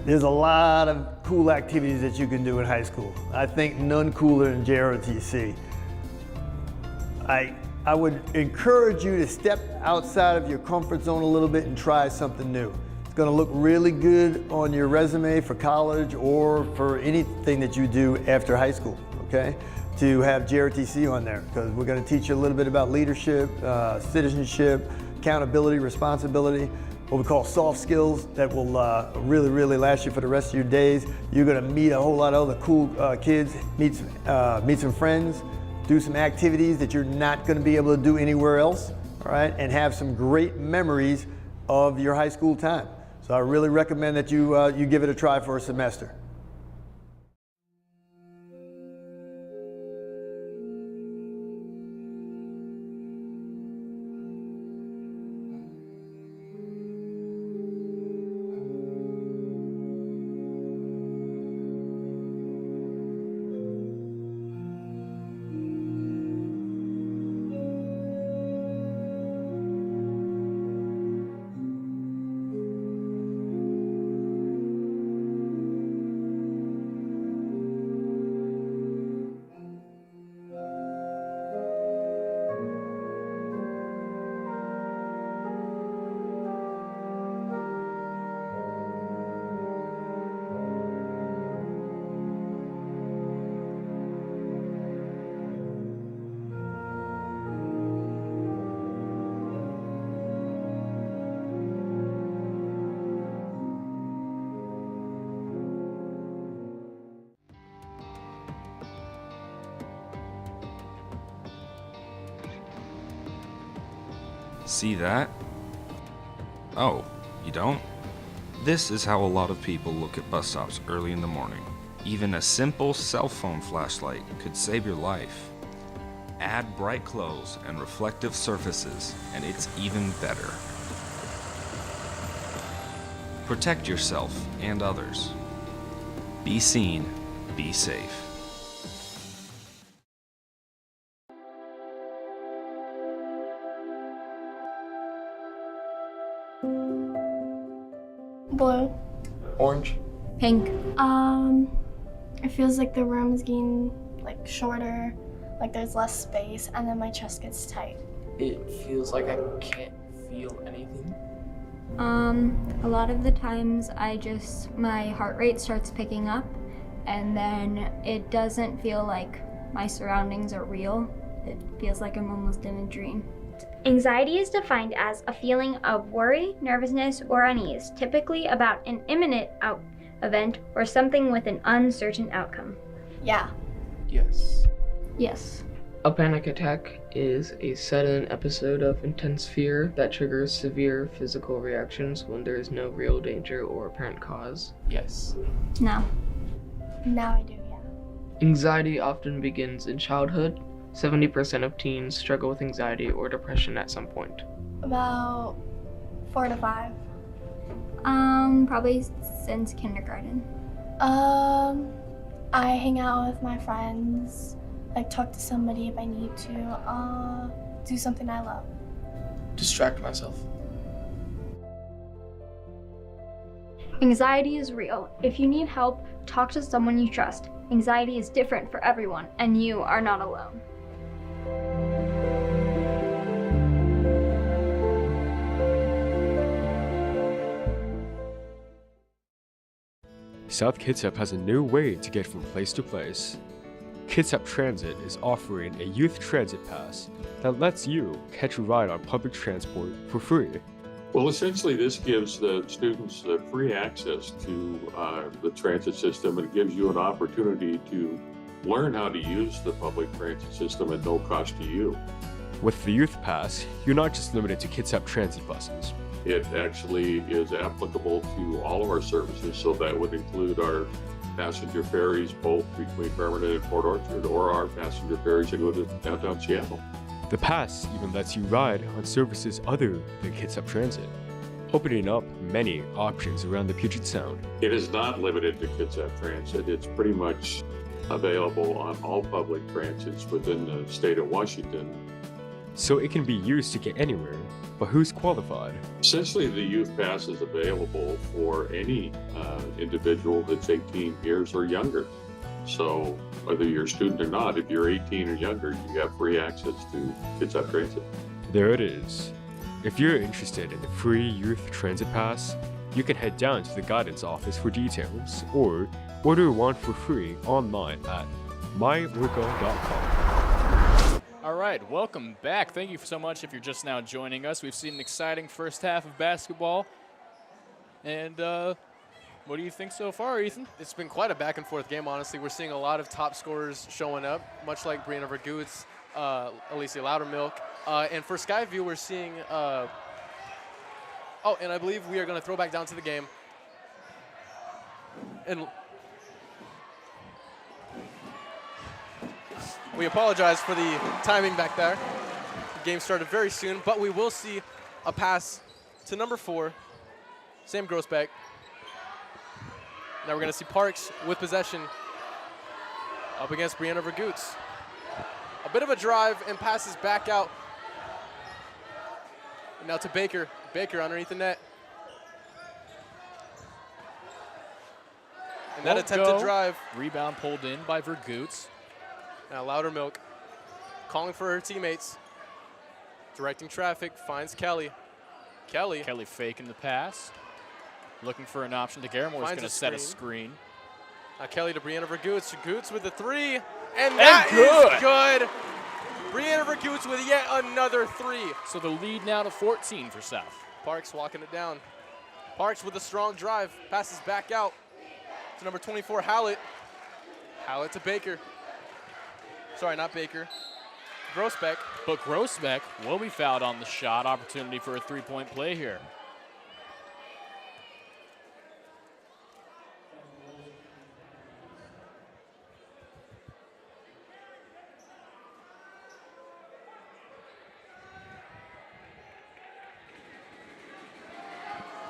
[SPEAKER 15] There's a lot of cool activities that you can do in high school. I think none cooler than JROTC. I would encourage you to step outside of your comfort zone a little bit and try something new. It's going to look really good on your resume for college or for anything that you do after high school, okay? To have JROTC on there, because we're going to teach you a little bit about leadership, citizenship, accountability, responsibility, what we call soft skills that will really, really last you for the rest of your days. You're going to meet a whole lot of other cool kids, meet some friends, do some activities that you're not going to be able to do anywhere else, all right, and have some great memories of your high school time. So I really recommend that you give it a try for a semester.
[SPEAKER 17] See that? Oh, you don't? This is how a lot of people look at bus stops early in the morning. Even a simple cell phone flashlight could save your life. Add bright clothes and reflective surfaces, and it's even better. Protect yourself and others. Be seen, be safe.
[SPEAKER 9] Blue.
[SPEAKER 8] Orange.
[SPEAKER 10] Pink.
[SPEAKER 9] It feels like the room is getting like shorter, like there's less space, and then my chest gets tight.
[SPEAKER 2] It feels like I can't feel anything.
[SPEAKER 10] A lot of the times my heart rate starts picking up, and then it doesn't feel like my surroundings are real. It feels like I'm almost in a dream.
[SPEAKER 18] Anxiety is defined as a feeling of worry, nervousness, or unease, typically about an imminent event or something with an uncertain outcome.
[SPEAKER 9] Yeah.
[SPEAKER 2] Yes.
[SPEAKER 10] Yes.
[SPEAKER 19] A panic attack is a sudden episode of intense fear that triggers severe physical reactions when there is no real danger or apparent cause.
[SPEAKER 2] Yes.
[SPEAKER 10] No.
[SPEAKER 9] Now I do, yeah.
[SPEAKER 19] Anxiety often begins in childhood. 70% of teens struggle with anxiety or depression at some point.
[SPEAKER 9] About 4 to 5.
[SPEAKER 10] Probably since kindergarten.
[SPEAKER 9] I hang out with my friends, like talk to somebody if I need to, do something I love.
[SPEAKER 19] Distract myself.
[SPEAKER 18] Anxiety is real. If you need help, talk to someone you trust. Anxiety is different for everyone, and you are not alone.
[SPEAKER 20] South Kitsap has a new way to get from place to place. Kitsap Transit is offering a youth transit pass that lets you catch a ride on public transport for free.
[SPEAKER 21] Well, essentially, this gives the students free access to the transit system, and it gives you an opportunity to learn how to use the public transit system at no cost to you.
[SPEAKER 20] With the Youth Pass, you're not just limited to Kitsap Transit buses.
[SPEAKER 21] It actually is applicable to all of our services, so that would include our passenger ferries, both between Bremerton and Port Orchard, or our passenger ferries that go to downtown Seattle.
[SPEAKER 20] The pass even lets you ride on services other than Kitsap Transit, opening up many options around the Puget Sound.
[SPEAKER 21] It is not limited to Kitsap Transit. It's pretty much available on all public transits within the state of Washington.
[SPEAKER 20] So it can be used to get anywhere, but who's qualified?
[SPEAKER 21] Essentially, the Youth Pass is available for any individual that's 18 years or younger. So whether you're a student or not, if you're 18 or younger, you have free access to Kitsap Transit.
[SPEAKER 20] There it is. If you're interested in the free Youth Transit Pass, you can head down to the guidance office for details, or order one for free online at myorca.com.
[SPEAKER 4] All right, welcome back. Thank you so much if you're just now joining us. We've seen an exciting first half of basketball. And what do you think so far, Ethan?
[SPEAKER 2] It's been quite a back and forth game, honestly. We're seeing a lot of top scorers showing up, much like Brianna Vergoots, Alicia Loudermilk. And for Skyview, we're seeing, and I believe we are going to throw back down to the game. And we apologize for the timing back there. The game started very soon, but we will see a pass to number 4, Sam Grossbeck. Now we're going to see Parks with possession up against Brianna Vergoots. A bit of a drive and passes back out. And now to Baker. Baker underneath the net. And that
[SPEAKER 4] Won't
[SPEAKER 2] attempted
[SPEAKER 4] go.
[SPEAKER 2] drive.
[SPEAKER 4] Rebound pulled in by Vergoots.
[SPEAKER 2] Now Loudermilk calling for her teammates. Directing traffic, finds Kelly. Kelly
[SPEAKER 4] faking the pass. Looking for an option to Garamore. Is going to set a screen.
[SPEAKER 2] Now Kelly to Brianna Vergoots. Vergoots with the 3. And that is good. Brianna Vergoots with yet another 3.
[SPEAKER 4] So the lead now to 14 for South.
[SPEAKER 2] Parks walking it down. Parks with a strong drive. Passes back out to number 24, Hallett. Hallett to Baker. Sorry, not Baker. Grossbeck.
[SPEAKER 4] But Grossbeck will be fouled on the shot. Opportunity for a three-point play here.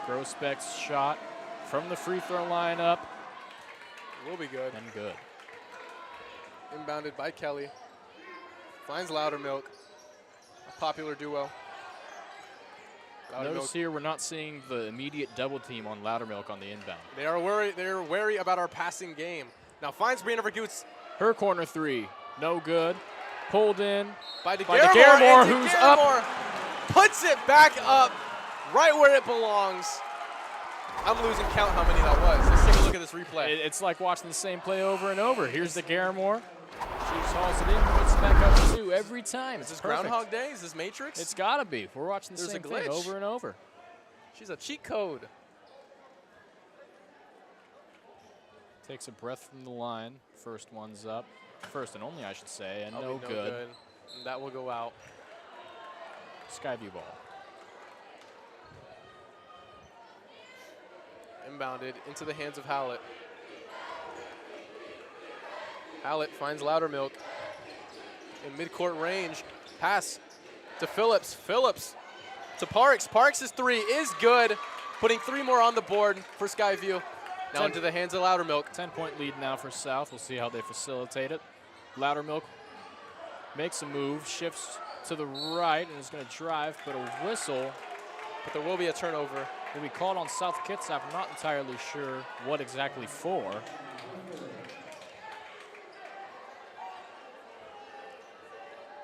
[SPEAKER 4] Grossbeck's shot from the free throw line up.
[SPEAKER 2] Will be good.
[SPEAKER 4] And good.
[SPEAKER 2] Inbounded by Kelly. Finds Loudermilk. A popular duo.
[SPEAKER 4] Notice here we're not seeing the immediate double team on Loudermilk on the inbound.
[SPEAKER 2] They are worried. They're wary about our passing game. Now finds Brianna Vergoots.
[SPEAKER 4] Her corner three, no good. Pulled in
[SPEAKER 2] by
[SPEAKER 4] DeGarmore, who's up.
[SPEAKER 2] Puts it back up right where it belongs. I'm losing count how many that was. Let's take a look at this replay.
[SPEAKER 4] It's like watching the same play over and over. Here's DeGarmore. She hauls it in, puts it back up two every time.
[SPEAKER 2] Is this
[SPEAKER 4] perfect.
[SPEAKER 2] Groundhog Day? Is this Matrix?
[SPEAKER 4] It's gotta be. We're watching the
[SPEAKER 2] There's
[SPEAKER 4] same
[SPEAKER 2] a glitch.
[SPEAKER 4] thing over and over.
[SPEAKER 2] She's a cheat code.
[SPEAKER 4] Takes a breath from the line. First one's up. First and only, I should say, and
[SPEAKER 2] That'll
[SPEAKER 4] no
[SPEAKER 2] be
[SPEAKER 4] good.
[SPEAKER 2] And that will go out.
[SPEAKER 4] Skyview ball.
[SPEAKER 2] Inbounded into the hands of Hallett. Hallett finds Loudermilk in midcourt range. Pass to Phillips. Phillips to Parks. Parks' three is good, putting three more on the board for Skyview. Now into the hands of Loudermilk.
[SPEAKER 4] 10-point lead now for South. We'll see how they facilitate it. Loudermilk makes a move, shifts to the right, and is going to drive, but a whistle.
[SPEAKER 2] But there will be a turnover.
[SPEAKER 4] Will be called on South Kitsap. I'm not entirely sure what exactly for.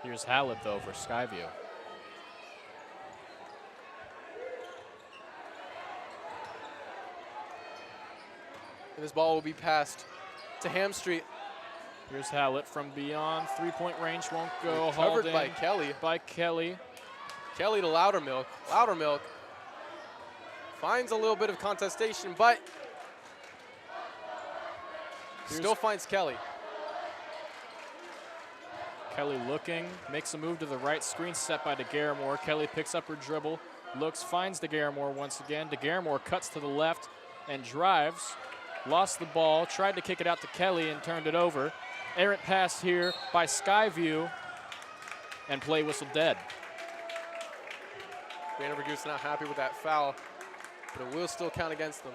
[SPEAKER 4] Here's Hallett, though, for Skyview.
[SPEAKER 2] And this ball will be passed to Hamstreet.
[SPEAKER 4] Here's Hallett from beyond three-point range. Won't go.
[SPEAKER 2] Covered by Kelly.
[SPEAKER 4] By Kelly.
[SPEAKER 2] Kelly to Loudermilk. Loudermilk finds a little bit of contestation, but still finds Kelly.
[SPEAKER 4] Kelly looking, makes a move to the right, screen set by DeGarmore. Kelly picks up her dribble, looks, finds DeGarmore once again. DeGarmore cuts to the left and drives. Lost the ball, tried to kick it out to Kelly and turned it over. Errant pass here by Skyview, and play whistle dead.
[SPEAKER 2] Brianna Vergoots not happy with that foul, but it will still count against them.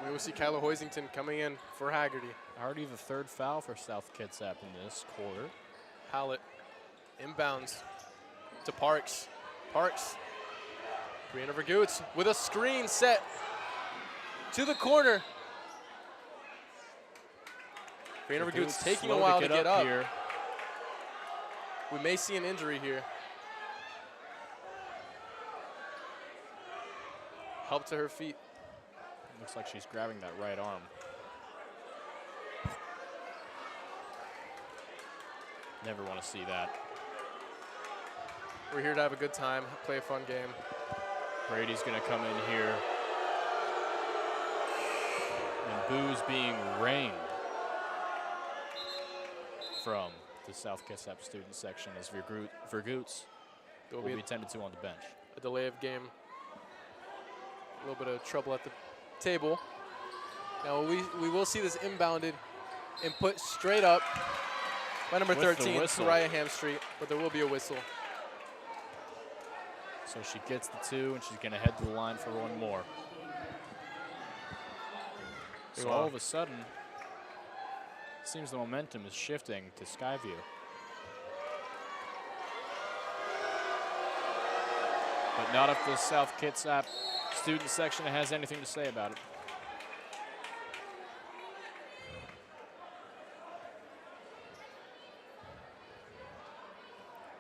[SPEAKER 2] We will see Kyla Hoisington coming in for Haggerty.
[SPEAKER 4] Already the third foul for South Kitsap in this quarter.
[SPEAKER 2] Hallett inbounds to Parks. Parks. Brianna Vergoots with a screen set to the corner. Brianna Vergoots taking a while to get up.
[SPEAKER 4] Here.
[SPEAKER 2] We may see an injury here. Help to her feet.
[SPEAKER 4] Looks like she's grabbing that right arm. Never want to see that.
[SPEAKER 2] We're here to have a good time, play a fun game.
[SPEAKER 4] Brady's going to come in here. And boos being rained from the South Kitsap student section as Vergoots will be tended to on the bench.
[SPEAKER 2] A delay of game. A little bit of trouble at the table. Now we will see this inbounded and put straight up by number 13, Soraya Hamstreet, but there will be a whistle.
[SPEAKER 4] So she gets the two, and she's going to head to the line for one more. So all of a sudden, it seems the momentum is shifting to Skyview. But not if the South Kitsap student section has anything to say about it.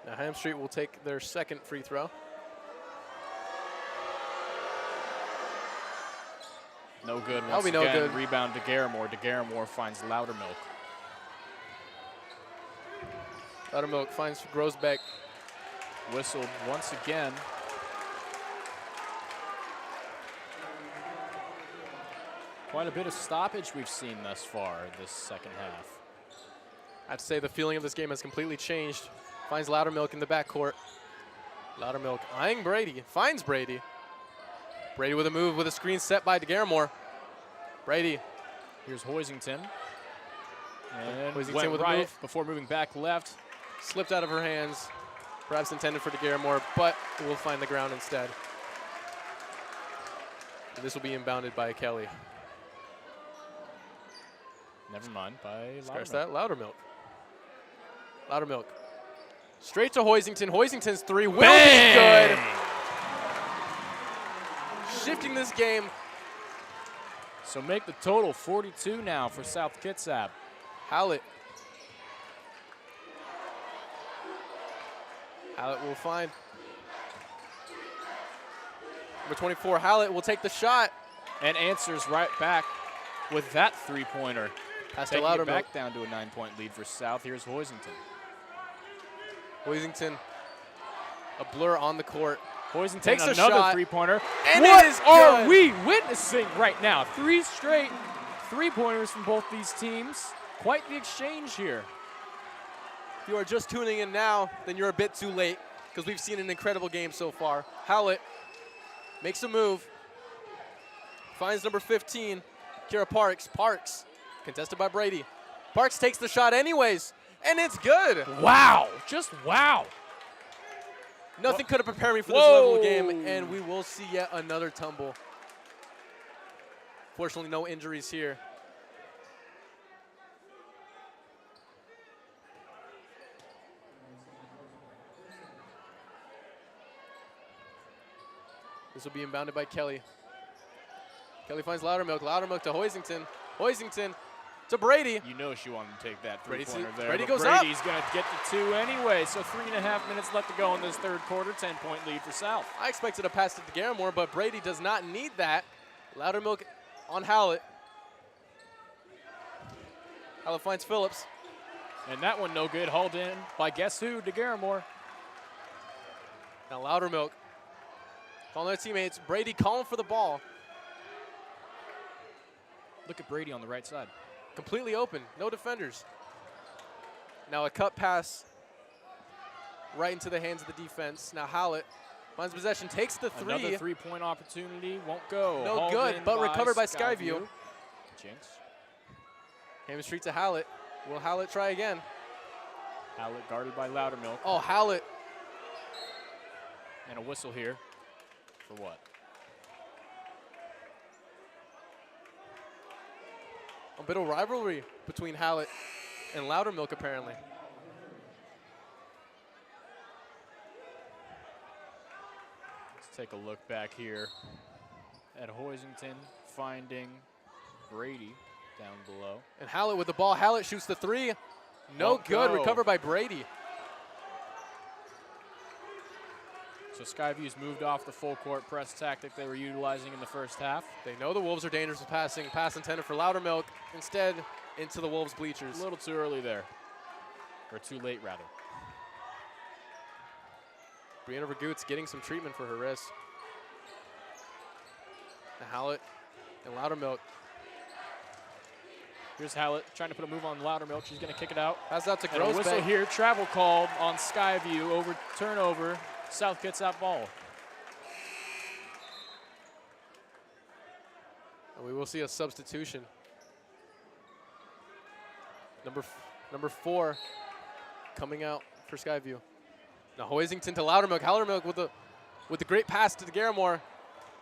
[SPEAKER 2] Now Hamstreet will take their second free throw.
[SPEAKER 4] No good.
[SPEAKER 2] That'll
[SPEAKER 4] Once
[SPEAKER 2] be no
[SPEAKER 4] again,
[SPEAKER 2] good.
[SPEAKER 4] Rebound to DeGarmore. DeGarmore finds Loudermilk.
[SPEAKER 2] Loudermilk finds Grossbeck.
[SPEAKER 4] Whistled once again. Quite a bit of stoppage we've seen thus far this second half.
[SPEAKER 2] I'd say the feeling of this game has completely changed. Finds Loudermilk in the backcourt. Loudermilk eyeing Brady, finds Brady. Brady with a move with a screen set by DeGarmore. Brady.
[SPEAKER 4] Here's Hoisington. And
[SPEAKER 2] Hoisington
[SPEAKER 4] went
[SPEAKER 2] with a
[SPEAKER 4] right
[SPEAKER 2] move.
[SPEAKER 4] before moving back left.
[SPEAKER 2] Slipped out of her hands. Perhaps intended for DeGarmore, but will find the ground instead. And this will be inbounded by Kelly.
[SPEAKER 4] Never mind, by
[SPEAKER 2] Scratch
[SPEAKER 4] Loudermilk.
[SPEAKER 2] that, Loudermilk. Loudermilk. Straight to Hoisington. Hoisington's three will be good. Shifting this game.
[SPEAKER 4] So make the total 42 now for South Kitsap.
[SPEAKER 2] Hallett. Hallett will find. Number 24, Hallett will take the shot.
[SPEAKER 4] And answers right back with that three-pointer.
[SPEAKER 2] Pass to
[SPEAKER 4] Taking it
[SPEAKER 2] Loudermilk.
[SPEAKER 4] back down to a 9-point lead for South. Here's Hoisington.
[SPEAKER 2] Hoisington, a blur on the court.
[SPEAKER 4] Hoisington
[SPEAKER 2] Takes a
[SPEAKER 4] another
[SPEAKER 2] shot.
[SPEAKER 4] three-pointer.
[SPEAKER 2] And
[SPEAKER 4] what
[SPEAKER 2] it is
[SPEAKER 4] are
[SPEAKER 2] good.
[SPEAKER 4] we witnessing right now? 3 straight three-pointers from both these teams. Quite the exchange here.
[SPEAKER 2] If you are just tuning in now, then you're a bit too late because we've seen an incredible game so far. Hallett makes a move. Finds number 15, Kira Parks. Parks, contested by Brady. Parks takes the shot anyways, and it's good.
[SPEAKER 4] Wow, just wow.
[SPEAKER 2] Nothing could have prepared me for this level of game, and we will see yet another tumble. Fortunately, no injuries here. This will be inbounded by Kelly. Kelly finds Loudermilk. Loudermilk to Hoisington. Hoisington to Brady.
[SPEAKER 4] You know she wanted to take that
[SPEAKER 2] Brady's-
[SPEAKER 4] three-pointer there.
[SPEAKER 2] Brady
[SPEAKER 4] but
[SPEAKER 2] goes up.
[SPEAKER 4] Brady's going to get the 2 anyway, so 3.5 minutes left to go in this third quarter. 10-point lead for South.
[SPEAKER 2] I expected a pass to DeGarmore, but Brady does not need that. Loudermilk on Hallett. Hallett finds Phillips.
[SPEAKER 4] And that one no good, hauled in by guess who? DeGarmore.
[SPEAKER 2] Now Loudermilk calling their teammates. Brady calling for the ball.
[SPEAKER 4] Look at Brady on the right side.
[SPEAKER 2] Completely open, no defenders. Now a cut pass right into the hands of the defense. Now Hallett finds possession, takes the three.
[SPEAKER 4] Another three-point opportunity, won't go.
[SPEAKER 2] No
[SPEAKER 4] Hauled
[SPEAKER 2] good,
[SPEAKER 4] in
[SPEAKER 2] but recovered by Skyview.
[SPEAKER 4] Jinx.
[SPEAKER 2] Hammond Street to Hallett. Will Hallett try again?
[SPEAKER 4] Hallett guarded by Loudermilk.
[SPEAKER 2] Oh, Hallett.
[SPEAKER 4] And a whistle here. For what?
[SPEAKER 2] A bit of rivalry between Hallett and Loudermilk, apparently.
[SPEAKER 4] Let's take a look back here at Hoisington finding Brady down below.
[SPEAKER 2] And Hallett with the ball. Hallett shoots the three. No
[SPEAKER 4] Won't
[SPEAKER 2] good.
[SPEAKER 4] go.
[SPEAKER 2] Recovered by Brady.
[SPEAKER 4] So Skyview's moved off the full court press tactic they were utilizing in the first half.
[SPEAKER 2] They know the Wolves are dangerous with passing. Pass intended for Loudermilk. Instead, into the Wolves bleachers.
[SPEAKER 4] A little too early there. Or too late, rather.
[SPEAKER 2] Brianna Vergoot's getting some treatment for her wrist. And Hallett and Loudermilk.
[SPEAKER 4] Here's Hallett trying to put a move on Loudermilk. She's going to kick it out.
[SPEAKER 2] Pass out to
[SPEAKER 4] And a whistle
[SPEAKER 2] Grossbeck.
[SPEAKER 4] here. Travel called on Skyview. Over turnover. South Kitsap ball.
[SPEAKER 2] And we will see a substitution. Number 4 coming out for Skyview. Now Hoisington to Loudermilk. Loudermilk with the great pass to DeGarmore.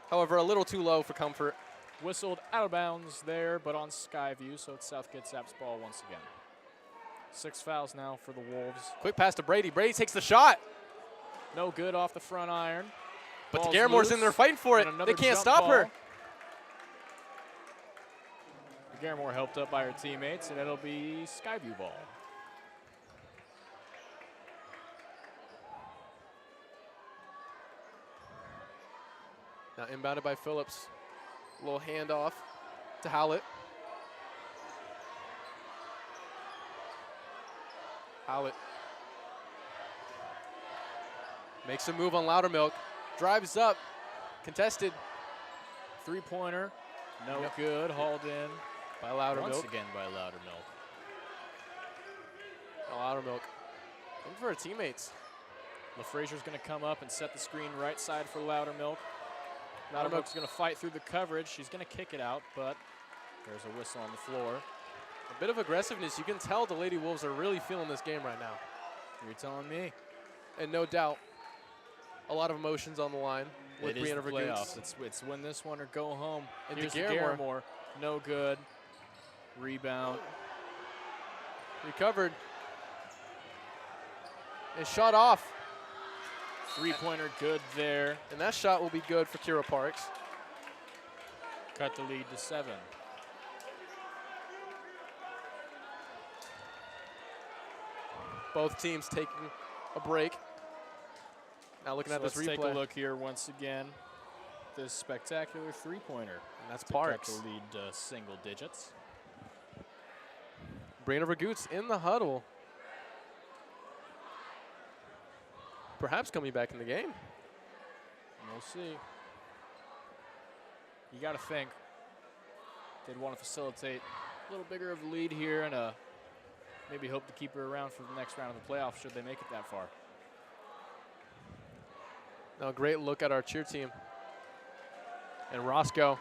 [SPEAKER 2] However, a little too low for comfort.
[SPEAKER 4] Whistled out of bounds there, but on Skyview, so it's South Kitsap's ball once again. 6 fouls now for the Wolves.
[SPEAKER 2] Quick pass to Brady. Brady takes the shot.
[SPEAKER 4] No good off the front iron.
[SPEAKER 2] But
[SPEAKER 4] Ball's
[SPEAKER 2] DeGarmore's
[SPEAKER 4] loose.
[SPEAKER 2] in there fighting for it.
[SPEAKER 4] And another
[SPEAKER 2] They can't
[SPEAKER 4] jump
[SPEAKER 2] stop her.
[SPEAKER 4] ball. DeGarmore helped up by her teammates, and it'll be Skyview ball.
[SPEAKER 2] Now inbounded by Phillips. A little handoff to Hallett. Hallett makes a move on Loudermilk. Drives up. Contested.
[SPEAKER 4] Three-pointer. No good. Hauled in
[SPEAKER 2] by Loudermilk.
[SPEAKER 4] once again by Loudermilk.
[SPEAKER 2] Loudermilk looking for her teammates.
[SPEAKER 4] LaFrazier's going to come up and set the screen right side for Loudermilk. Loudermilk's going to fight through the coverage. She's going to kick it out, but there's a whistle on the floor.
[SPEAKER 2] A bit of aggressiveness. You can tell the Lady Wolves are really feeling this game right now.
[SPEAKER 4] You're telling me.
[SPEAKER 2] And no doubt, a lot of emotions on the line with
[SPEAKER 4] It is the
[SPEAKER 2] Brianna
[SPEAKER 4] playoffs.
[SPEAKER 2] Vergoots.
[SPEAKER 4] It's win this one or go home.
[SPEAKER 2] And
[SPEAKER 4] Here's
[SPEAKER 2] DeGarmore.
[SPEAKER 4] DeGarmore. No good. Rebound.
[SPEAKER 2] Recovered. And shot off.
[SPEAKER 4] Three-pointer good there.
[SPEAKER 2] And that shot will be good for Kira Parks.
[SPEAKER 4] Cut the lead to 7.
[SPEAKER 2] Both teams taking a break. Now looking at this
[SPEAKER 4] let's
[SPEAKER 2] replay.
[SPEAKER 4] take a look here once again. This spectacular three-pointer.
[SPEAKER 2] And that's
[SPEAKER 4] to
[SPEAKER 2] Parks.
[SPEAKER 4] cut the lead to single digits.
[SPEAKER 2] Brianna Vergoots in the huddle. Perhaps coming back in the game.
[SPEAKER 4] We'll see. You got to think they'd want to facilitate a little bigger of a lead here and maybe hope to keep her around for the next round of the playoffs should they make it that far.
[SPEAKER 2] Now a great look at our cheer team. And Roscoe,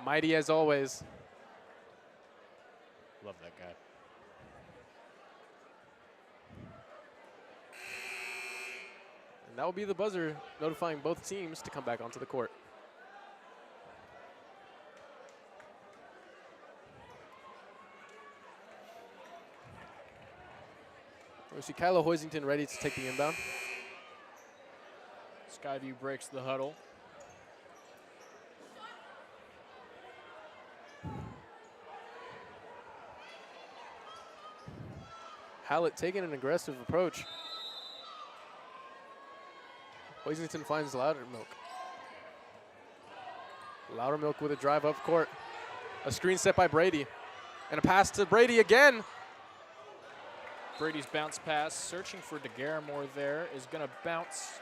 [SPEAKER 2] mighty as always.
[SPEAKER 4] Love that guy.
[SPEAKER 2] And that will be the buzzer notifying both teams to come back onto the court. We see Kyla Hoisington ready to take the inbound.
[SPEAKER 4] Skyview breaks the huddle.
[SPEAKER 2] Hallett taking an aggressive approach. Hoisington finds Loudermilk. Loudermilk with a drive up court. A screen set by Brady. And a pass to Brady again.
[SPEAKER 4] Brady's bounce pass, searching for DeGarmore there, is going to bounce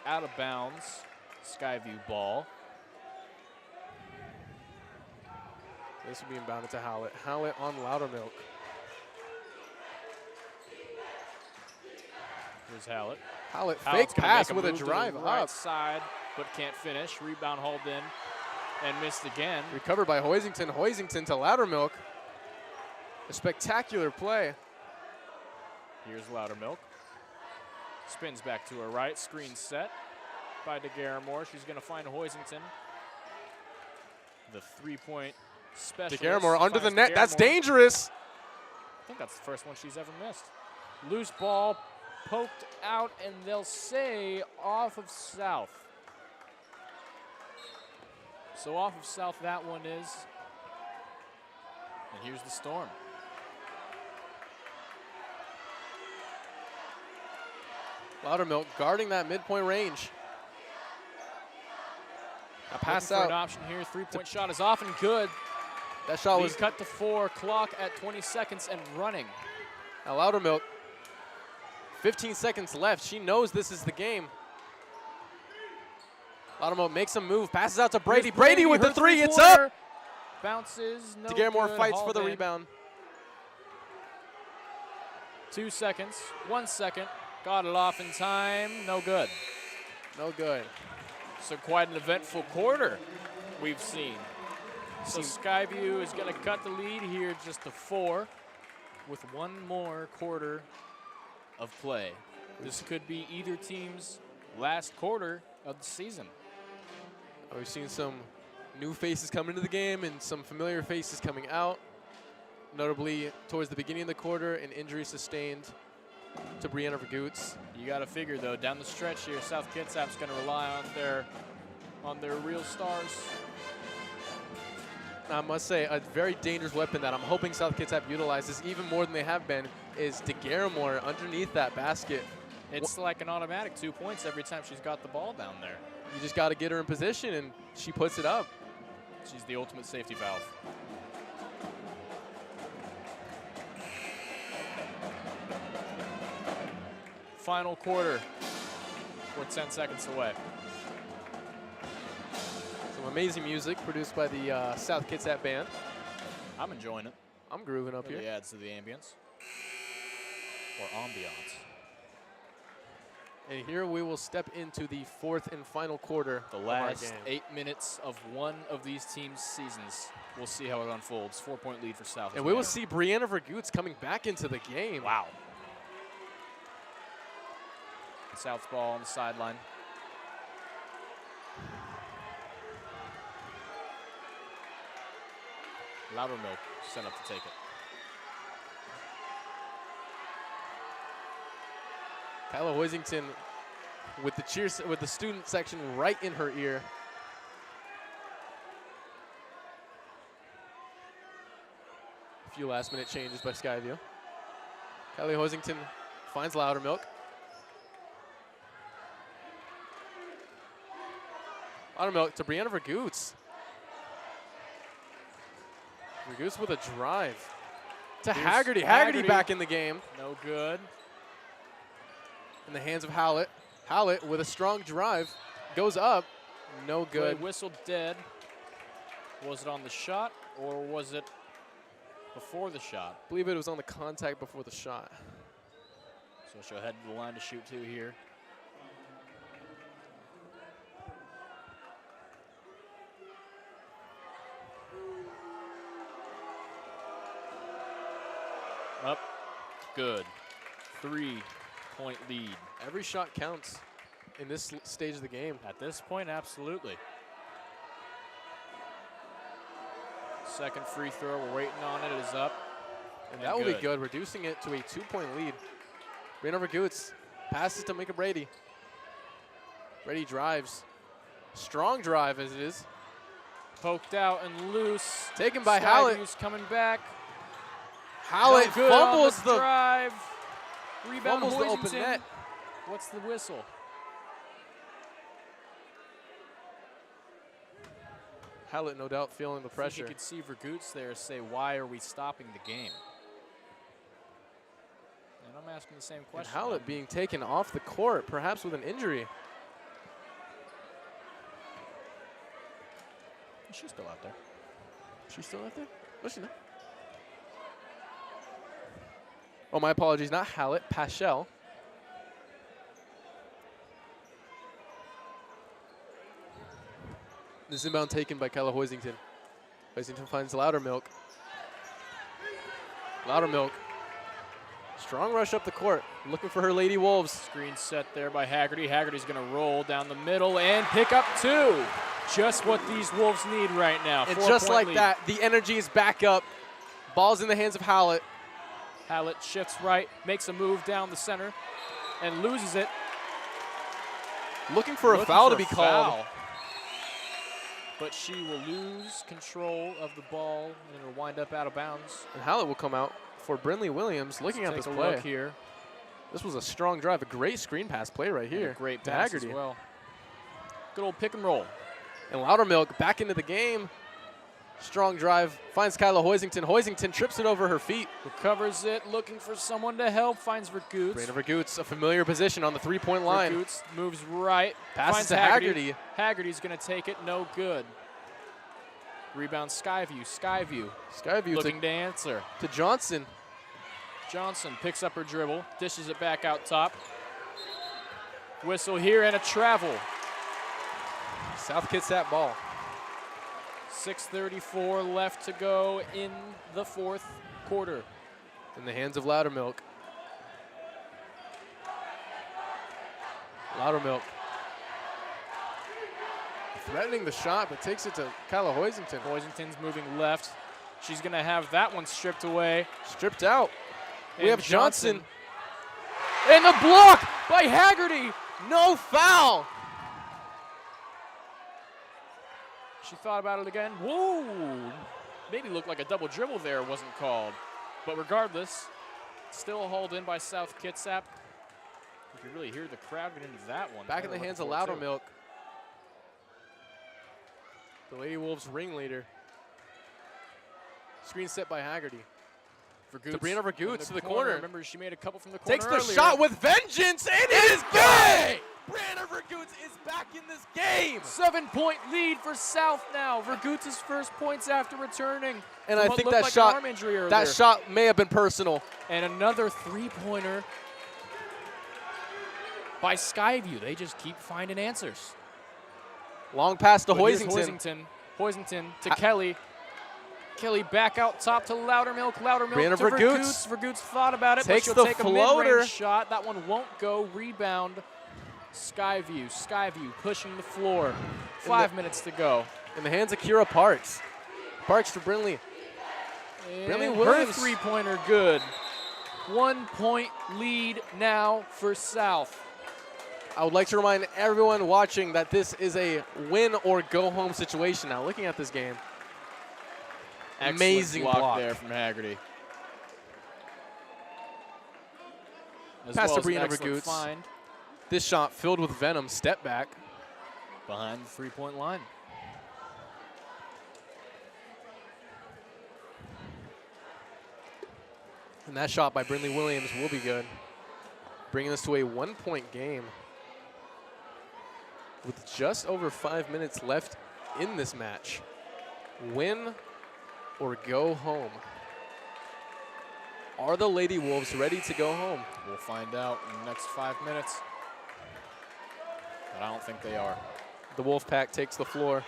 [SPEAKER 4] out of bounds. Skyview ball.
[SPEAKER 2] This will be inbounded to Hallett. Hallett on Loudermilk.
[SPEAKER 4] Here's Hallett.
[SPEAKER 2] Hallett
[SPEAKER 4] Hallett's
[SPEAKER 2] fake
[SPEAKER 4] gonna
[SPEAKER 2] pass
[SPEAKER 4] make
[SPEAKER 2] with a
[SPEAKER 4] move to
[SPEAKER 2] drive
[SPEAKER 4] the right
[SPEAKER 2] up.
[SPEAKER 4] side, but can't finish. Rebound hauled in and missed again.
[SPEAKER 2] Recovered by Hoisington. Hoisington to Loudermilk. A spectacular play.
[SPEAKER 4] Here's Loudermilk. Spins back to her right. Screen set by DeGarmore. She's going to find Hoisington. The three-point specialist.
[SPEAKER 2] DeGarmore under the
[SPEAKER 4] finds
[SPEAKER 2] net. That's
[SPEAKER 4] DeGarmore.
[SPEAKER 2] dangerous.
[SPEAKER 4] I think that's the first one she's ever missed. Loose ball poked out, and they'll say off of South. So off of South that one is. And here's the Storm.
[SPEAKER 2] Loudermilk guarding that midpoint range. A pass
[SPEAKER 4] Looking for
[SPEAKER 2] out.
[SPEAKER 4] an option here. Three-point shot is off and good.
[SPEAKER 2] That shot
[SPEAKER 4] Lead
[SPEAKER 2] was
[SPEAKER 4] cut to 4. Clock at 20 seconds and running.
[SPEAKER 2] Now Loudermilk, 15 seconds left. She knows this is the game. Loudermilk makes a move, passes out to Brady.
[SPEAKER 4] Here's
[SPEAKER 2] Brady with
[SPEAKER 4] her
[SPEAKER 2] the three, it's
[SPEAKER 4] three-pointer.
[SPEAKER 2] up.
[SPEAKER 4] Bounces, no
[SPEAKER 2] DeGarmore
[SPEAKER 4] good,
[SPEAKER 2] fights for
[SPEAKER 4] hauled
[SPEAKER 2] the
[SPEAKER 4] in.
[SPEAKER 2] rebound.
[SPEAKER 4] 2 seconds, 1 second. Got it off in time, no good.
[SPEAKER 2] No good.
[SPEAKER 4] So quite an eventful quarter we've seen. So Skyview is going to cut the lead here just to 4 with one more quarter of play. This could be either team's last quarter of the season.
[SPEAKER 2] We've seen some new faces come into the game and some familiar faces coming out. Notably, towards the beginning of the quarter, an injury sustained to Brianna Vergoots.
[SPEAKER 4] You got to figure, though, down the stretch here, South Kitsap's going to rely on their real stars.
[SPEAKER 2] I must say, a very dangerous weapon that I'm hoping South Kitsap utilizes even more than they have been is DeGarmore underneath that basket.
[SPEAKER 4] It's like an automatic 2 points every time she's got the ball down there.
[SPEAKER 2] You just got to get her in position, and she puts it up.
[SPEAKER 4] She's the ultimate safety valve. Final quarter. We're 10 seconds away.
[SPEAKER 2] So Some amazing music produced by the South Kitsap Band.
[SPEAKER 4] I'm enjoying it.
[SPEAKER 2] I'm grooving up
[SPEAKER 4] Really
[SPEAKER 2] here.
[SPEAKER 4] adds to the ambience. Or ambiance.
[SPEAKER 2] And here we will step into the fourth and final quarter
[SPEAKER 4] The
[SPEAKER 2] of our
[SPEAKER 4] last
[SPEAKER 2] game.
[SPEAKER 4] 8 minutes of one of these teams' seasons. We'll see how it unfolds. 4-point lead for South.
[SPEAKER 2] And we will see Brianna Vergoots coming back into the game.
[SPEAKER 4] Wow. South's ball on the sideline. Loudermilk set up to take it.
[SPEAKER 2] Kyla Hoisington with the student section right in her ear. A few last-minute changes by Skyview. Kylie Hoisington finds Loudermilk. Loudermilk to Brianna Vergoots. Vergoots with a drive to Haggerty. Haggerty back in the game.
[SPEAKER 4] No good.
[SPEAKER 2] In the hands of Hallett. Hallett with a strong drive. Goes up. No good.
[SPEAKER 4] Play whistle dead. Was it on the shot or was it before the shot?
[SPEAKER 2] I believe it was on the contact before the shot.
[SPEAKER 4] So she'll head to the line to shoot two here. Up. Good. 3-point lead.
[SPEAKER 2] Every shot counts in this stage of the game.
[SPEAKER 4] At this point, absolutely. Second free throw, we're waiting on it. It is up.
[SPEAKER 2] And that will be good, reducing it to a 2-point lead. Brianna Vergoots passes to Mika Brady. Brady drives. Strong drive as it is.
[SPEAKER 4] Poked out and loose.
[SPEAKER 2] Taken by Hallett.
[SPEAKER 4] Skyview's coming back.
[SPEAKER 2] Hallett
[SPEAKER 4] good
[SPEAKER 2] fumbles
[SPEAKER 4] on the drive. Rebound
[SPEAKER 2] fumbles the open
[SPEAKER 4] Hoisington.
[SPEAKER 2] net.
[SPEAKER 4] What's the whistle?
[SPEAKER 2] Hallett, no doubt, feeling the pressure.
[SPEAKER 4] You could see Vergoots there say, "Why are we stopping the game?" And I'm asking the same
[SPEAKER 2] And
[SPEAKER 4] question.
[SPEAKER 2] Hallett being taken off the court, perhaps with an injury.
[SPEAKER 4] She's still out there.
[SPEAKER 2] She's still out there? What's she not? Oh, my apologies. Not Hallett, Paschel. This inbound taken by Kyla Hoisington. Hoisington finds Loudermilk. Loudermilk. Strong rush up the court. Looking for her Lady Wolves.
[SPEAKER 4] Screen set there by Haggerty. Haggerty's going to roll down the middle and pick up two. Just what these Wolves need right now.
[SPEAKER 2] And just like
[SPEAKER 4] lead.
[SPEAKER 2] that, the energy is back up. Ball's in the hands of Hallett.
[SPEAKER 4] Hallett shifts right, makes a move down the center, and loses it.
[SPEAKER 2] Looking for a foul to be called.
[SPEAKER 4] But she will lose control of the ball, and it'll wind up out of bounds.
[SPEAKER 2] And Hallett will come out for Brinley Williams. Looking at this play.
[SPEAKER 4] Look here.
[SPEAKER 2] This was a strong drive, a great screen pass play right here.
[SPEAKER 4] And a great
[SPEAKER 2] to
[SPEAKER 4] pass
[SPEAKER 2] Haggerty.
[SPEAKER 4] as well. Good old pick and roll.
[SPEAKER 2] And Loudermilk back into the game. Strong drive, finds Kyla Hoisington. Hoisington trips it over her feet.
[SPEAKER 4] Recovers it, looking for someone to help, finds Vergoots.
[SPEAKER 2] Brianna Vergoots, a familiar position on the three-point line.
[SPEAKER 4] Vergoots moves right,
[SPEAKER 2] passes
[SPEAKER 4] finds
[SPEAKER 2] to Haggerty.
[SPEAKER 4] Haggerty's going to take it, no good. Rebound Skyview,
[SPEAKER 2] Skyview
[SPEAKER 4] looking to answer.
[SPEAKER 2] To Johnson.
[SPEAKER 4] Johnson picks up her dribble, dishes it back out top. Whistle here and a travel.
[SPEAKER 2] South Kitsap ball.
[SPEAKER 4] 6:34 left to go in the fourth quarter.
[SPEAKER 2] In the hands of Loudermilk. Loudermilk. Threatening the shot, but takes it to Kyla Hoisington.
[SPEAKER 4] Hoisington's moving left. She's going to have that one stripped away.
[SPEAKER 2] Stripped out.
[SPEAKER 4] And
[SPEAKER 2] We have Johnson. And the block by Haggerty. No foul.
[SPEAKER 4] She thought about it again. Whoa! Maybe looked like a double dribble there, wasn't called. But regardless, still hauled in by South Kitsap. You can really hear the crowd get into that one.
[SPEAKER 2] Back in the hands of Loudermilk. The Lady Wolves ringleader. Screen set by Haggerty. To Brianna Vergoots to the corner.
[SPEAKER 4] Remember, she made a couple from the corner
[SPEAKER 2] Takes the
[SPEAKER 4] earlier.
[SPEAKER 2] shot with vengeance, and it is good! Brianna Vergoots is back in this game.
[SPEAKER 4] 7-point lead for South now. Vergoots' first points after returning.
[SPEAKER 2] And
[SPEAKER 4] from
[SPEAKER 2] I
[SPEAKER 4] what
[SPEAKER 2] think
[SPEAKER 4] looked
[SPEAKER 2] that
[SPEAKER 4] like
[SPEAKER 2] shot,
[SPEAKER 4] an arm injury earlier.
[SPEAKER 2] that shot may have been personal.
[SPEAKER 4] And another three-pointer by Skyview. They just keep finding answers.
[SPEAKER 2] Long pass to
[SPEAKER 4] But here's
[SPEAKER 2] Hoisington.
[SPEAKER 4] Hoisington to Kelly. Kelly back out top to Loudermilk. Loudermilk
[SPEAKER 2] Brianna
[SPEAKER 4] to
[SPEAKER 2] Vergoots.
[SPEAKER 4] Vergoots thought about it,
[SPEAKER 2] Takes
[SPEAKER 4] but
[SPEAKER 2] the
[SPEAKER 4] she'll take a
[SPEAKER 2] floater.
[SPEAKER 4] mid-range shot. That one won't go. Rebound. Skyview. Skyview pushing the floor. 5 minutes to go.
[SPEAKER 2] In the hands of Kira Parks. Parks to Brinley. Brinley
[SPEAKER 4] And
[SPEAKER 2] Williams.
[SPEAKER 4] her three-pointer good. 1 point lead now for South.
[SPEAKER 2] I would like to remind everyone watching that this is a win or go home situation. Now, looking at this game, amazing block
[SPEAKER 4] there from Haggerty.
[SPEAKER 2] Pass to Brianna Vergoots. This shot filled with venom. Step back.
[SPEAKER 4] Behind the three-point line.
[SPEAKER 2] And that shot by Brinley Williams will be good. Bringing us to a 1-point game with just over 5 minutes left in this match. Win or go home. Are the Lady Wolves ready to go home?
[SPEAKER 4] We'll find out in the next 5 minutes. But I don't think they are.
[SPEAKER 2] The Wolfpack takes the floor.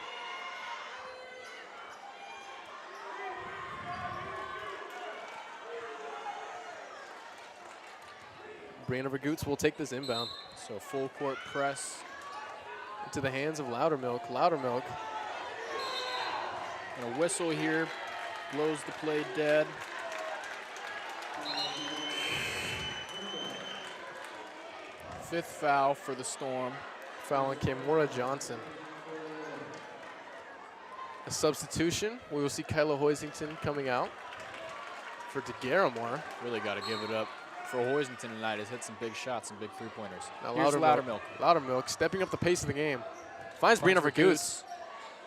[SPEAKER 2] Brianna Vergoots will take this inbound.
[SPEAKER 4] So full court press.
[SPEAKER 2] Into the hands of Loudermilk. Loudermilk.
[SPEAKER 4] And a whistle here blows the play dead. Fifth foul for the Storm.
[SPEAKER 2] Foul on Kimora Johnson. A substitution. We will see Kyla Hoisington coming out for DeGaramore.
[SPEAKER 4] Really got to give it up for Hoisington tonight. Has hit some big shots, some big three-pointers.
[SPEAKER 2] Now
[SPEAKER 4] Here's Loudermilk.
[SPEAKER 2] Loudermilk stepping up the pace of the game. Finds Brianna Vergoots.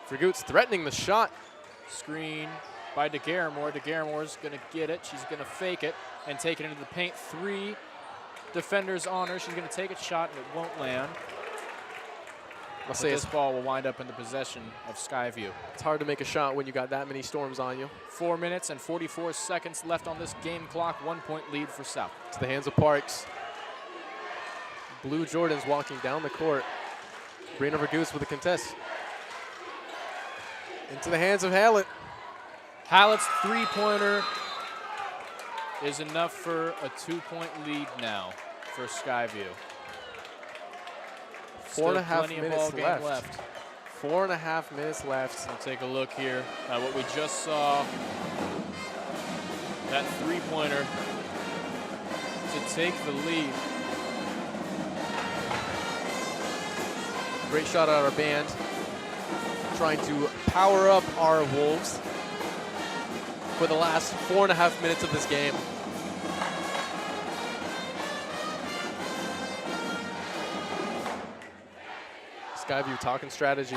[SPEAKER 2] Vergoots threatening the shot.
[SPEAKER 4] Screen by DeGaramore. DeGaramore's going to get it. She's going to fake it and take it into the paint. 3 defenders on her. She's going to take a shot and it won't land.
[SPEAKER 2] I'll say
[SPEAKER 4] this ball will wind up in the possession of Skyview.
[SPEAKER 2] It's hard to make a shot when you got that many Storms on you.
[SPEAKER 4] 4 minutes and 44 seconds left on this game clock. 1 point lead for South.
[SPEAKER 2] To the hands of Parks. Blue Jordans walking down the court. Brianna Vergoots with a contest. Into the hands of Hallett.
[SPEAKER 4] Hallett's three-pointer is enough for a 2-point lead now for Skyview.
[SPEAKER 2] 4.5 minutes left. 4.5 minutes left.
[SPEAKER 4] We'll take a look here at what we just saw. That three-pointer to take the lead.
[SPEAKER 2] Great shot out of our band. Trying to power up our Wolves for the last 4.5 minutes of this game. Skyview talking strategy.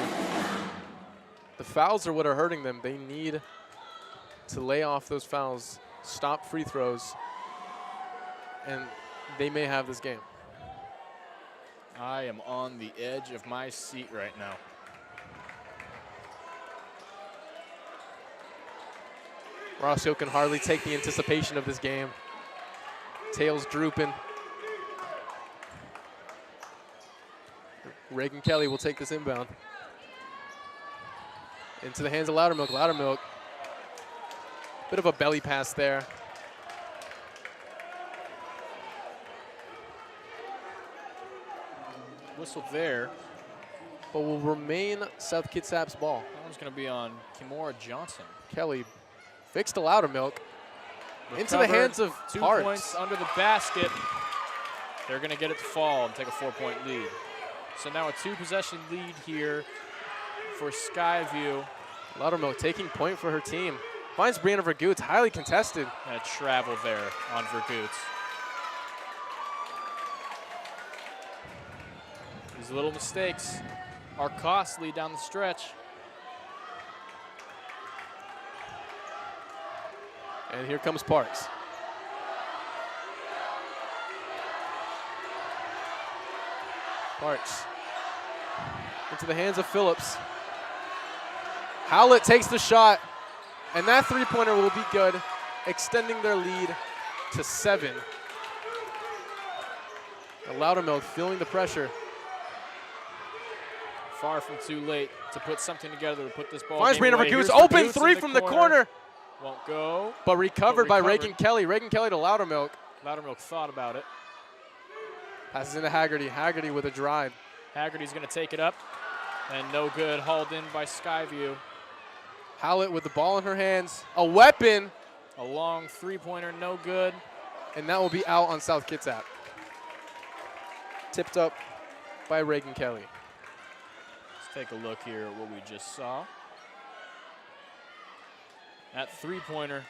[SPEAKER 2] The fouls are what are hurting them. They need to lay off those fouls, stop free throws, and they may have this game.
[SPEAKER 4] I am on the edge of my seat right now.
[SPEAKER 2] Rossio can hardly take the anticipation of this game. Tails drooping. Reagan Kelly will take this inbound. Into the hands of Loudermilk. Loudermilk. Bit of a belly pass there.
[SPEAKER 4] Whistle there.
[SPEAKER 2] But will remain South Kitsap's ball.
[SPEAKER 4] That one's going to be on Kimora Johnson.
[SPEAKER 2] Kelly fixed to Loudermilk. Into the hands of
[SPEAKER 4] 2
[SPEAKER 2] Parks.
[SPEAKER 4] points under the basket. They're going to get it to fall and take a 4-point lead. So now a 2-possession lead here for Skyview.
[SPEAKER 2] Loudermilk taking point for her team. Finds Brianna Vergoots, highly contested.
[SPEAKER 4] And a travel there on Vergoots. These little mistakes are costly down the stretch.
[SPEAKER 2] And here comes Parks. Parks into the hands of Phillips. Howlett takes the shot, and that three-pointer will be good, extending their lead to 7. Loudermilk feeling the pressure.
[SPEAKER 4] Far from too late to put something together to put this ball
[SPEAKER 2] Finds
[SPEAKER 4] game
[SPEAKER 2] Brianna
[SPEAKER 4] away.
[SPEAKER 2] Vergoose,
[SPEAKER 4] Here's
[SPEAKER 2] open
[SPEAKER 4] Vergoose
[SPEAKER 2] three
[SPEAKER 4] in
[SPEAKER 2] from the corner.
[SPEAKER 4] Won't go.
[SPEAKER 2] But recovered by Reagan Kelly. Reagan Kelly to Loudermilk.
[SPEAKER 4] Loudermilk thought about it.
[SPEAKER 2] Passes into Haggerty. Haggerty with a drive.
[SPEAKER 4] Haggerty's going to take it up. And no good. Hauled in by Skyview.
[SPEAKER 2] Howlett with the ball in her hands. A weapon.
[SPEAKER 4] A long three-pointer, no good.
[SPEAKER 2] And that will be out on South Kitsap. Tipped up by Reagan Kelly.
[SPEAKER 4] Let's take a look here at what we just saw. That three-pointer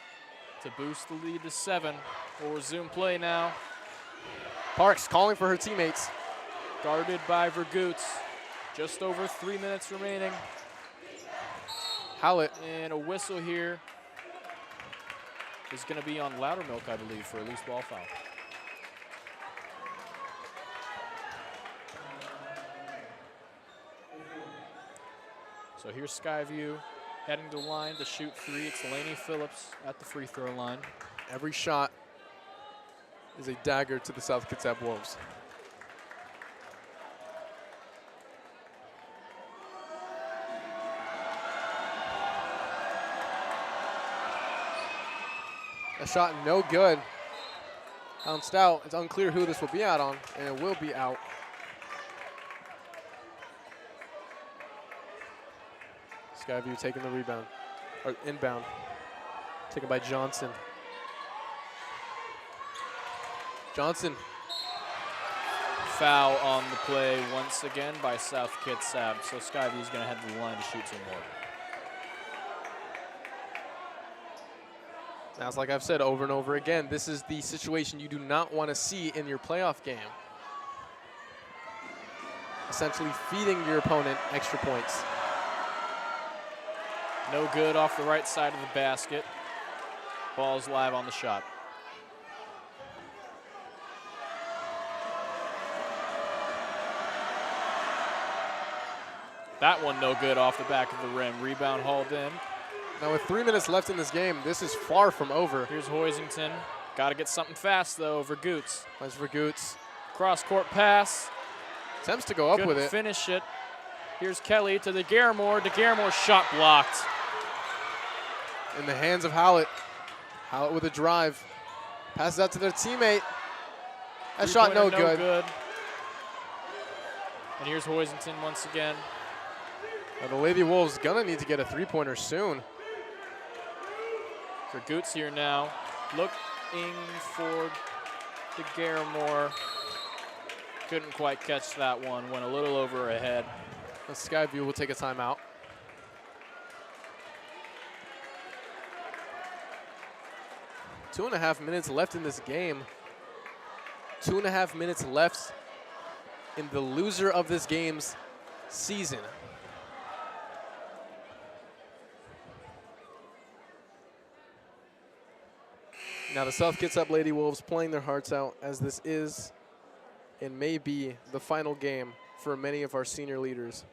[SPEAKER 4] to boost the lead to 7. We'll resume play now.
[SPEAKER 2] Parks calling for her teammates.
[SPEAKER 4] Guarded by Vergoose. Just over 3 minutes remaining.
[SPEAKER 2] Howlett.
[SPEAKER 4] And a whistle here is going to be on Loudermilk, I believe, for a loose ball foul. So here's Skyview heading to the line to shoot 3. It's Lainey Phillips at the free throw line.
[SPEAKER 2] Every shot is a dagger to the South Kitsap Wolves. A shot no good. Bounced out. It's unclear who this will be out on, and it will be out. Skyview taking the rebound, or inbound. Taken by Johnson. Johnson.
[SPEAKER 4] Foul on the play once again by South Kitsap. So Skyview's going to head to the line to shoot some more.
[SPEAKER 2] Now, it's like I've said over and over again, this is the situation you do not want to see in your playoff game. Essentially feeding your opponent extra points.
[SPEAKER 4] No good off the right side of the basket. Ball's live on the shot. That one no good off the back of the rim. Rebound hauled in.
[SPEAKER 2] Now with 3 minutes left in this game, this is far from over.
[SPEAKER 4] Here's Hoisington. Got to get something fast though. Vergoose.
[SPEAKER 2] Nice Vergoose.
[SPEAKER 4] Cross-court pass.
[SPEAKER 2] Attempts to go up with it.
[SPEAKER 4] Finish it. Here's Kelly to the DeGarmore. DeGarmore's shot blocked.
[SPEAKER 2] In the hands of Howlett. Howlett with a drive. Passes out to their teammate. That shot no good.
[SPEAKER 4] And here's Hoisington once again.
[SPEAKER 2] Now the Lady Wolves gonna need to get a three-pointer soon.
[SPEAKER 4] Vergoose here now. Looking for DeGarmore. Couldn't quite catch that one. Went a little over ahead.
[SPEAKER 2] The Skyview will take a timeout. Two and a half minutes left in this game. 2.5 minutes left in the loser of this game's season. Now the South Kitsap Lady Wolves playing their hearts out, as this is and may be the final game for many of our senior leaders.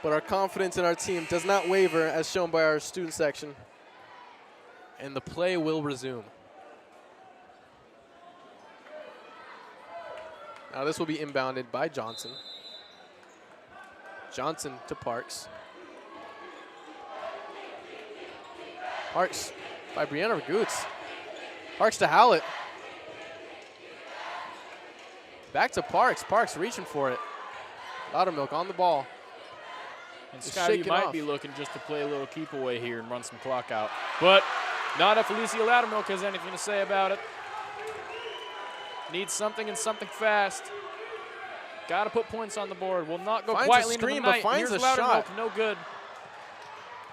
[SPEAKER 2] But our confidence in our team does not waver, as shown by our student section. And the play will resume. Now this will be inbounded by Johnson. Johnson to Parks. Parks by Brianna Vergoose. Parks to Howlett. Back to Parks. Parks reaching for it. Loudermilk on the ball.
[SPEAKER 4] And Skyview might be looking just to play a little keep away here and run some clock out. But not if Alicia Loudermilk has anything to say about it. Needs something and something fast. Got to put points on the board. Will not go quietly into the night. Here's Loudermilk, no good.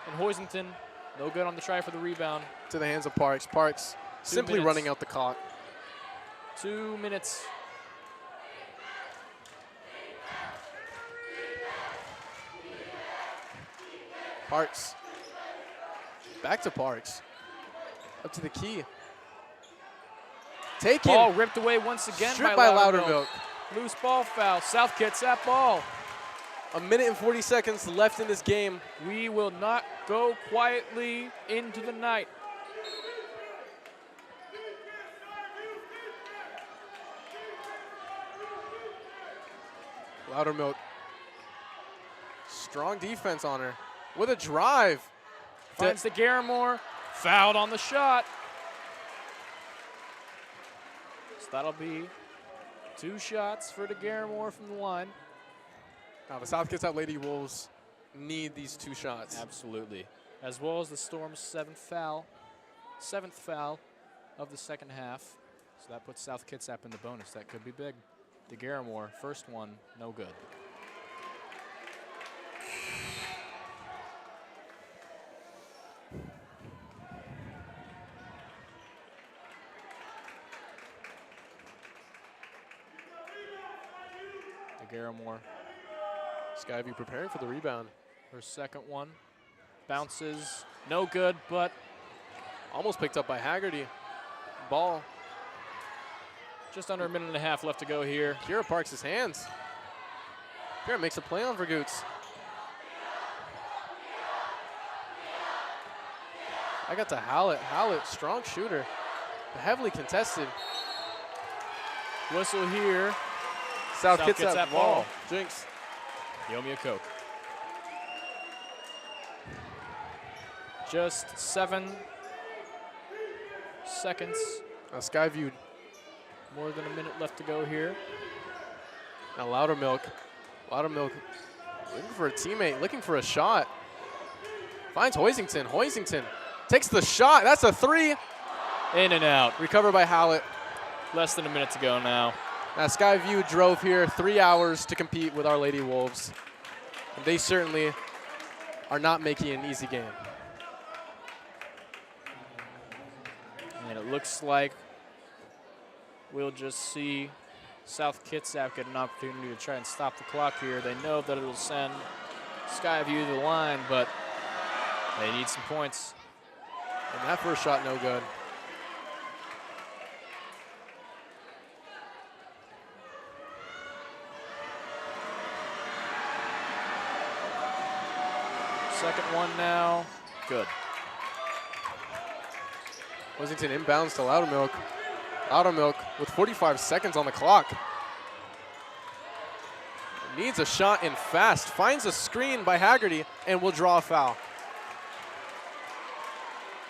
[SPEAKER 4] And Hoisington, no good on the try for the rebound.
[SPEAKER 2] To the hands of Parks. Parks simply running out the clock.
[SPEAKER 4] 2 minutes.
[SPEAKER 2] Parks. Back to Parks. Up to the key. Taken.
[SPEAKER 4] Ball ripped away once again
[SPEAKER 2] Stripped
[SPEAKER 4] by
[SPEAKER 2] by Loudermilk.
[SPEAKER 4] Loose ball foul. South Kitsap ball.
[SPEAKER 2] A minute and 40 seconds left in this game.
[SPEAKER 4] We will not go quietly into the night.
[SPEAKER 2] Loudermilk. Strong defense on her. With a drive.
[SPEAKER 4] Finds the Garamore. Fouled on the shot. So that'll be 2 shots for the Garamore from the line.
[SPEAKER 2] Now the South Kitsap Lady Wolves need these 2 shots.
[SPEAKER 4] Absolutely. As well as the Storm's 7th foul of the second half. So that puts South Kitsap in the bonus. That could be big. The Garamore, first one, no good. The Garamore.
[SPEAKER 2] Skyview preparing for the rebound.
[SPEAKER 4] Her second one. Bounces, no good, but
[SPEAKER 2] almost picked up by Haggerty. Ball.
[SPEAKER 4] Just under a minute and a half left to go here.
[SPEAKER 2] Kira parks his hands. Kira makes a play on Vergoots. I got to Hallett. Hallett, strong shooter. But heavily contested.
[SPEAKER 4] Whistle here.
[SPEAKER 2] South Kitsap ball. Jinx.
[SPEAKER 4] Yell me a Coke. Just 7 seconds.
[SPEAKER 2] Skyview.
[SPEAKER 4] More than a minute left to go here.
[SPEAKER 2] Now Loudermilk. Loudermilk looking for a teammate, looking for a shot. Finds Hoisington. Hoisington takes the shot. That's a 3.
[SPEAKER 4] In and out.
[SPEAKER 2] Recovered by Hallett.
[SPEAKER 4] Less than a minute to go now.
[SPEAKER 2] Now Skyview drove here 3 hours to compete with our Lady Wolves. And they certainly are not making an easy game.
[SPEAKER 4] And it looks like we'll just see South Kitsap get an opportunity to try and stop the clock here. They know that it'll send Skyview to the line, but they need some points.
[SPEAKER 2] And that first shot, no good.
[SPEAKER 4] Second one now, good.
[SPEAKER 2] Washington inbounds to Loudermilk. Loudermilk with 45 seconds on the clock. Needs a shot in fast. Finds a screen by Haggerty and will draw a foul.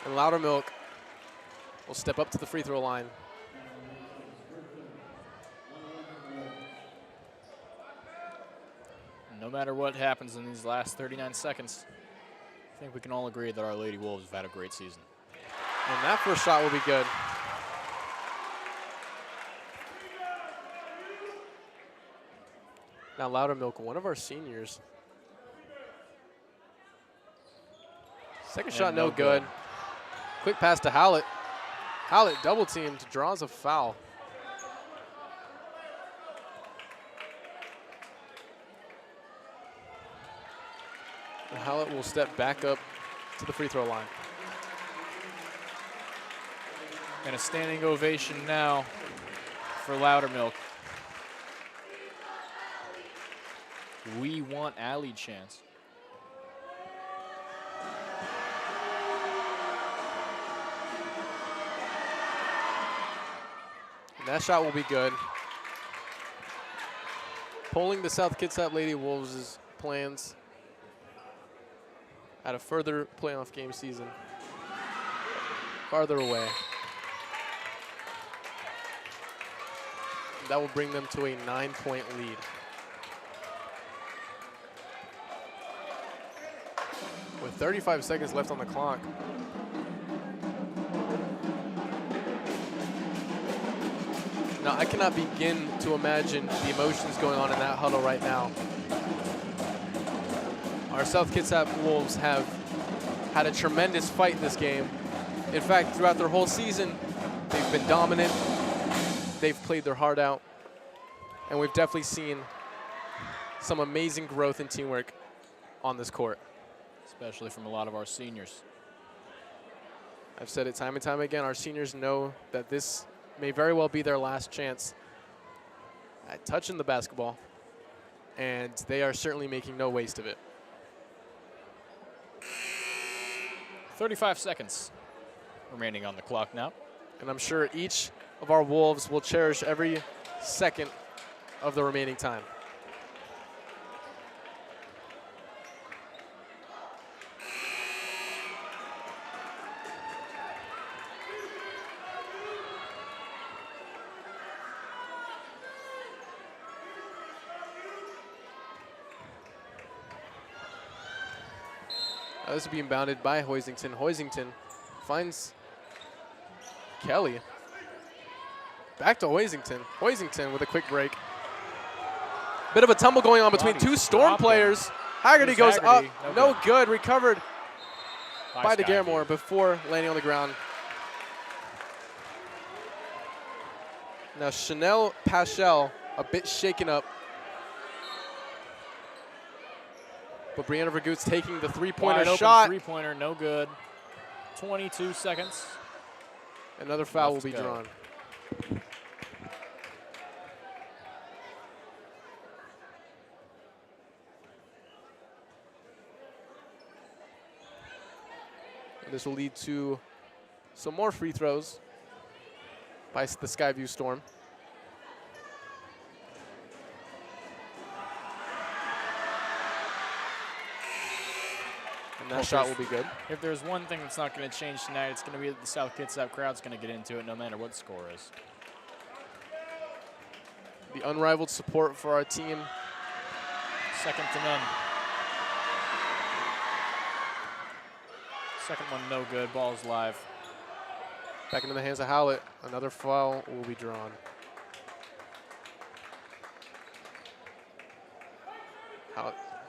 [SPEAKER 2] And Loudermilk will step up to the free throw line.
[SPEAKER 4] No matter what happens in these last 39 seconds, I think we can all agree that our Lady Wolves have had a great season.
[SPEAKER 2] And that first shot will be good. Now Loudermilk, one of our seniors. Second shot, no good. Quick pass to Hallett. Hallett double teamed, draws a foul. And Hallett will step back up to the free throw line.
[SPEAKER 4] And a standing ovation now for Loudermilk. We want alley chance.
[SPEAKER 2] And that shot will be good. Pulling the South Kitsap Lady Wolves' plans at a further playoff game season farther away. That will bring them to a 9-point lead. With 35 seconds left on the clock. Now, I cannot begin to imagine the emotions going on in that huddle right now. Our South Kitsap Wolves have had a tremendous fight in this game. In fact, throughout their whole season, they've been dominant. They've played their heart out. And we've definitely seen some amazing growth in teamwork on this court.
[SPEAKER 4] Especially from a lot of our seniors.
[SPEAKER 2] I've said it time and time again, our seniors know that this may very well be their last chance at touching the basketball, and they are certainly making no waste of it.
[SPEAKER 4] 35 seconds remaining on the clock now.
[SPEAKER 2] And I'm sure each of our Wolves will cherish every second of the remaining time. This is being bounded by Hoisington. Hoisington finds Kelly. Back to Hoisington. Hoisington with a quick break. Bit of a tumble going on between two Storm players. Haggerty goes up. No good. Recovered by DeGarmore before landing on the ground. Now Chanel Paschel a bit shaken up. But Brianna Vergoot's taking the three-pointer shot.
[SPEAKER 4] Three-pointer, no good. 22 seconds.
[SPEAKER 2] Another foul will be drawn. And this will lead to some more free throws by the Skyview Storm. And that shot will be good.
[SPEAKER 4] If there's one thing that's not going to change tonight, it's going to be that the South Kitsap crowd's going to get into it no matter what the score is.
[SPEAKER 2] The unrivaled support for our team.
[SPEAKER 4] Second to none. Second one no good, ball's live.
[SPEAKER 2] Back into the hands of Howlett. Another foul will be drawn.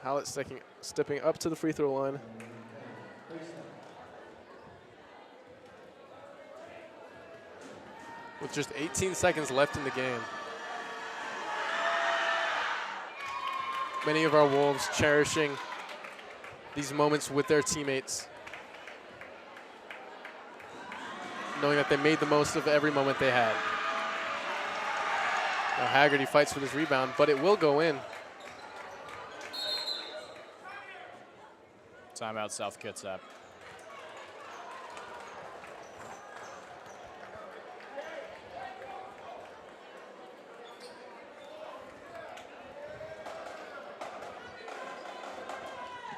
[SPEAKER 2] Howlett stepping up to the free throw line. With just 18 seconds left in the game. Many of our Wolves cherishing these moments with their teammates, knowing that they made the most of every moment they had. Now Haggerty fights for this rebound, but it will go in.
[SPEAKER 4] Timeout, South Kitsap.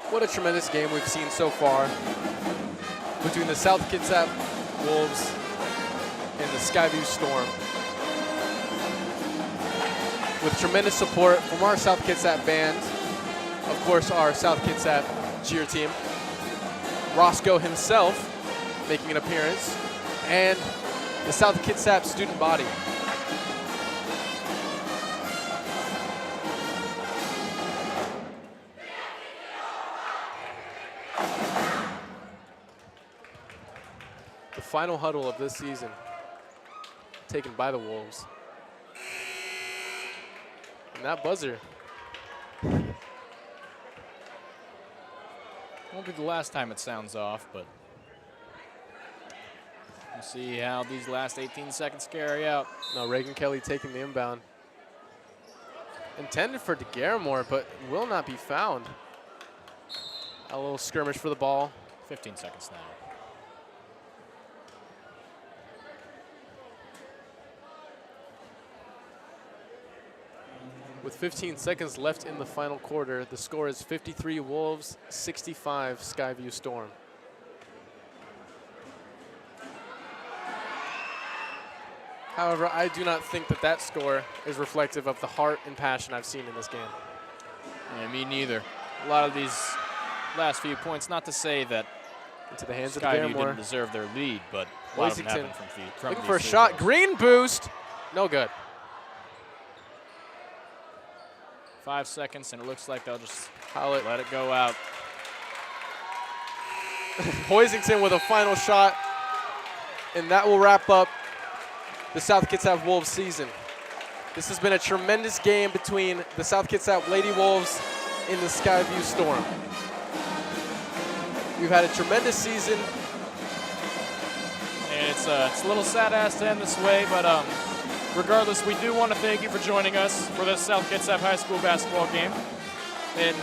[SPEAKER 2] What a tremendous game we've seen so far between the South Kitsap Wolves and the Skyview Storm. With tremendous support from our South Kitsap band, of course our South Kitsap cheer team, Roscoe himself making an appearance, and the South Kitsap student body. The final huddle of this season taken by the Wolves. And that buzzer.
[SPEAKER 4] Won't be the last time it sounds off, but we'll see how these last 18 seconds carry out.
[SPEAKER 2] Now Reagan Kelly taking the inbound. Intended for DeGarmore, but will not be found. A little skirmish for the ball.
[SPEAKER 4] 15 seconds now.
[SPEAKER 2] With 15 seconds left in the final quarter, the score is 53 Wolves, 65 Skyview Storm. However, I do not think that that score is reflective of the heart and passion I've seen in this game.
[SPEAKER 4] Yeah, me neither. A lot of these last few points, not to say that
[SPEAKER 2] into the hands of
[SPEAKER 4] Skyview
[SPEAKER 2] DeGarmore.
[SPEAKER 4] didn't deserve their lead, but a lot of them happened from
[SPEAKER 2] Looking for a shot, green boost, no good.
[SPEAKER 4] 5 seconds, and it looks like they'll just
[SPEAKER 2] Howlett.
[SPEAKER 4] let it go out.
[SPEAKER 2] Hoisington with a final shot, and that will wrap up the South Kitsap Wolves season. This has been a tremendous game between the South Kitsap Lady Wolves and the Skyview Storm. We've had a tremendous season.
[SPEAKER 4] And it's a little sad-ass to end this way, but regardless, we do want to thank you for joining us for this South Kitsap High School basketball game. And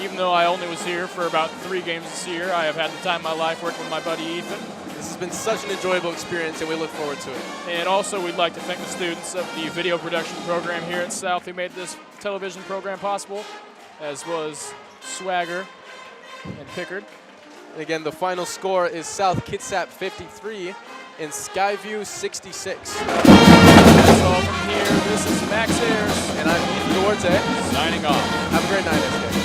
[SPEAKER 4] even though I only was here for about 3 games this year, I have had the time of my life working with my buddy Ethan.
[SPEAKER 2] This has been such an enjoyable experience, and we look forward to it.
[SPEAKER 4] And also, we'd like to thank the students of the video production program here at South who made this television program possible, as well as Swagger and Pickard.
[SPEAKER 2] And again, the final score is South Kitsap 53 and Skyview 66.
[SPEAKER 4] That's all from here. This is Max Ayers.
[SPEAKER 2] And I'm Ethan Duarte.
[SPEAKER 4] Signing off.
[SPEAKER 2] Have a great night, SK.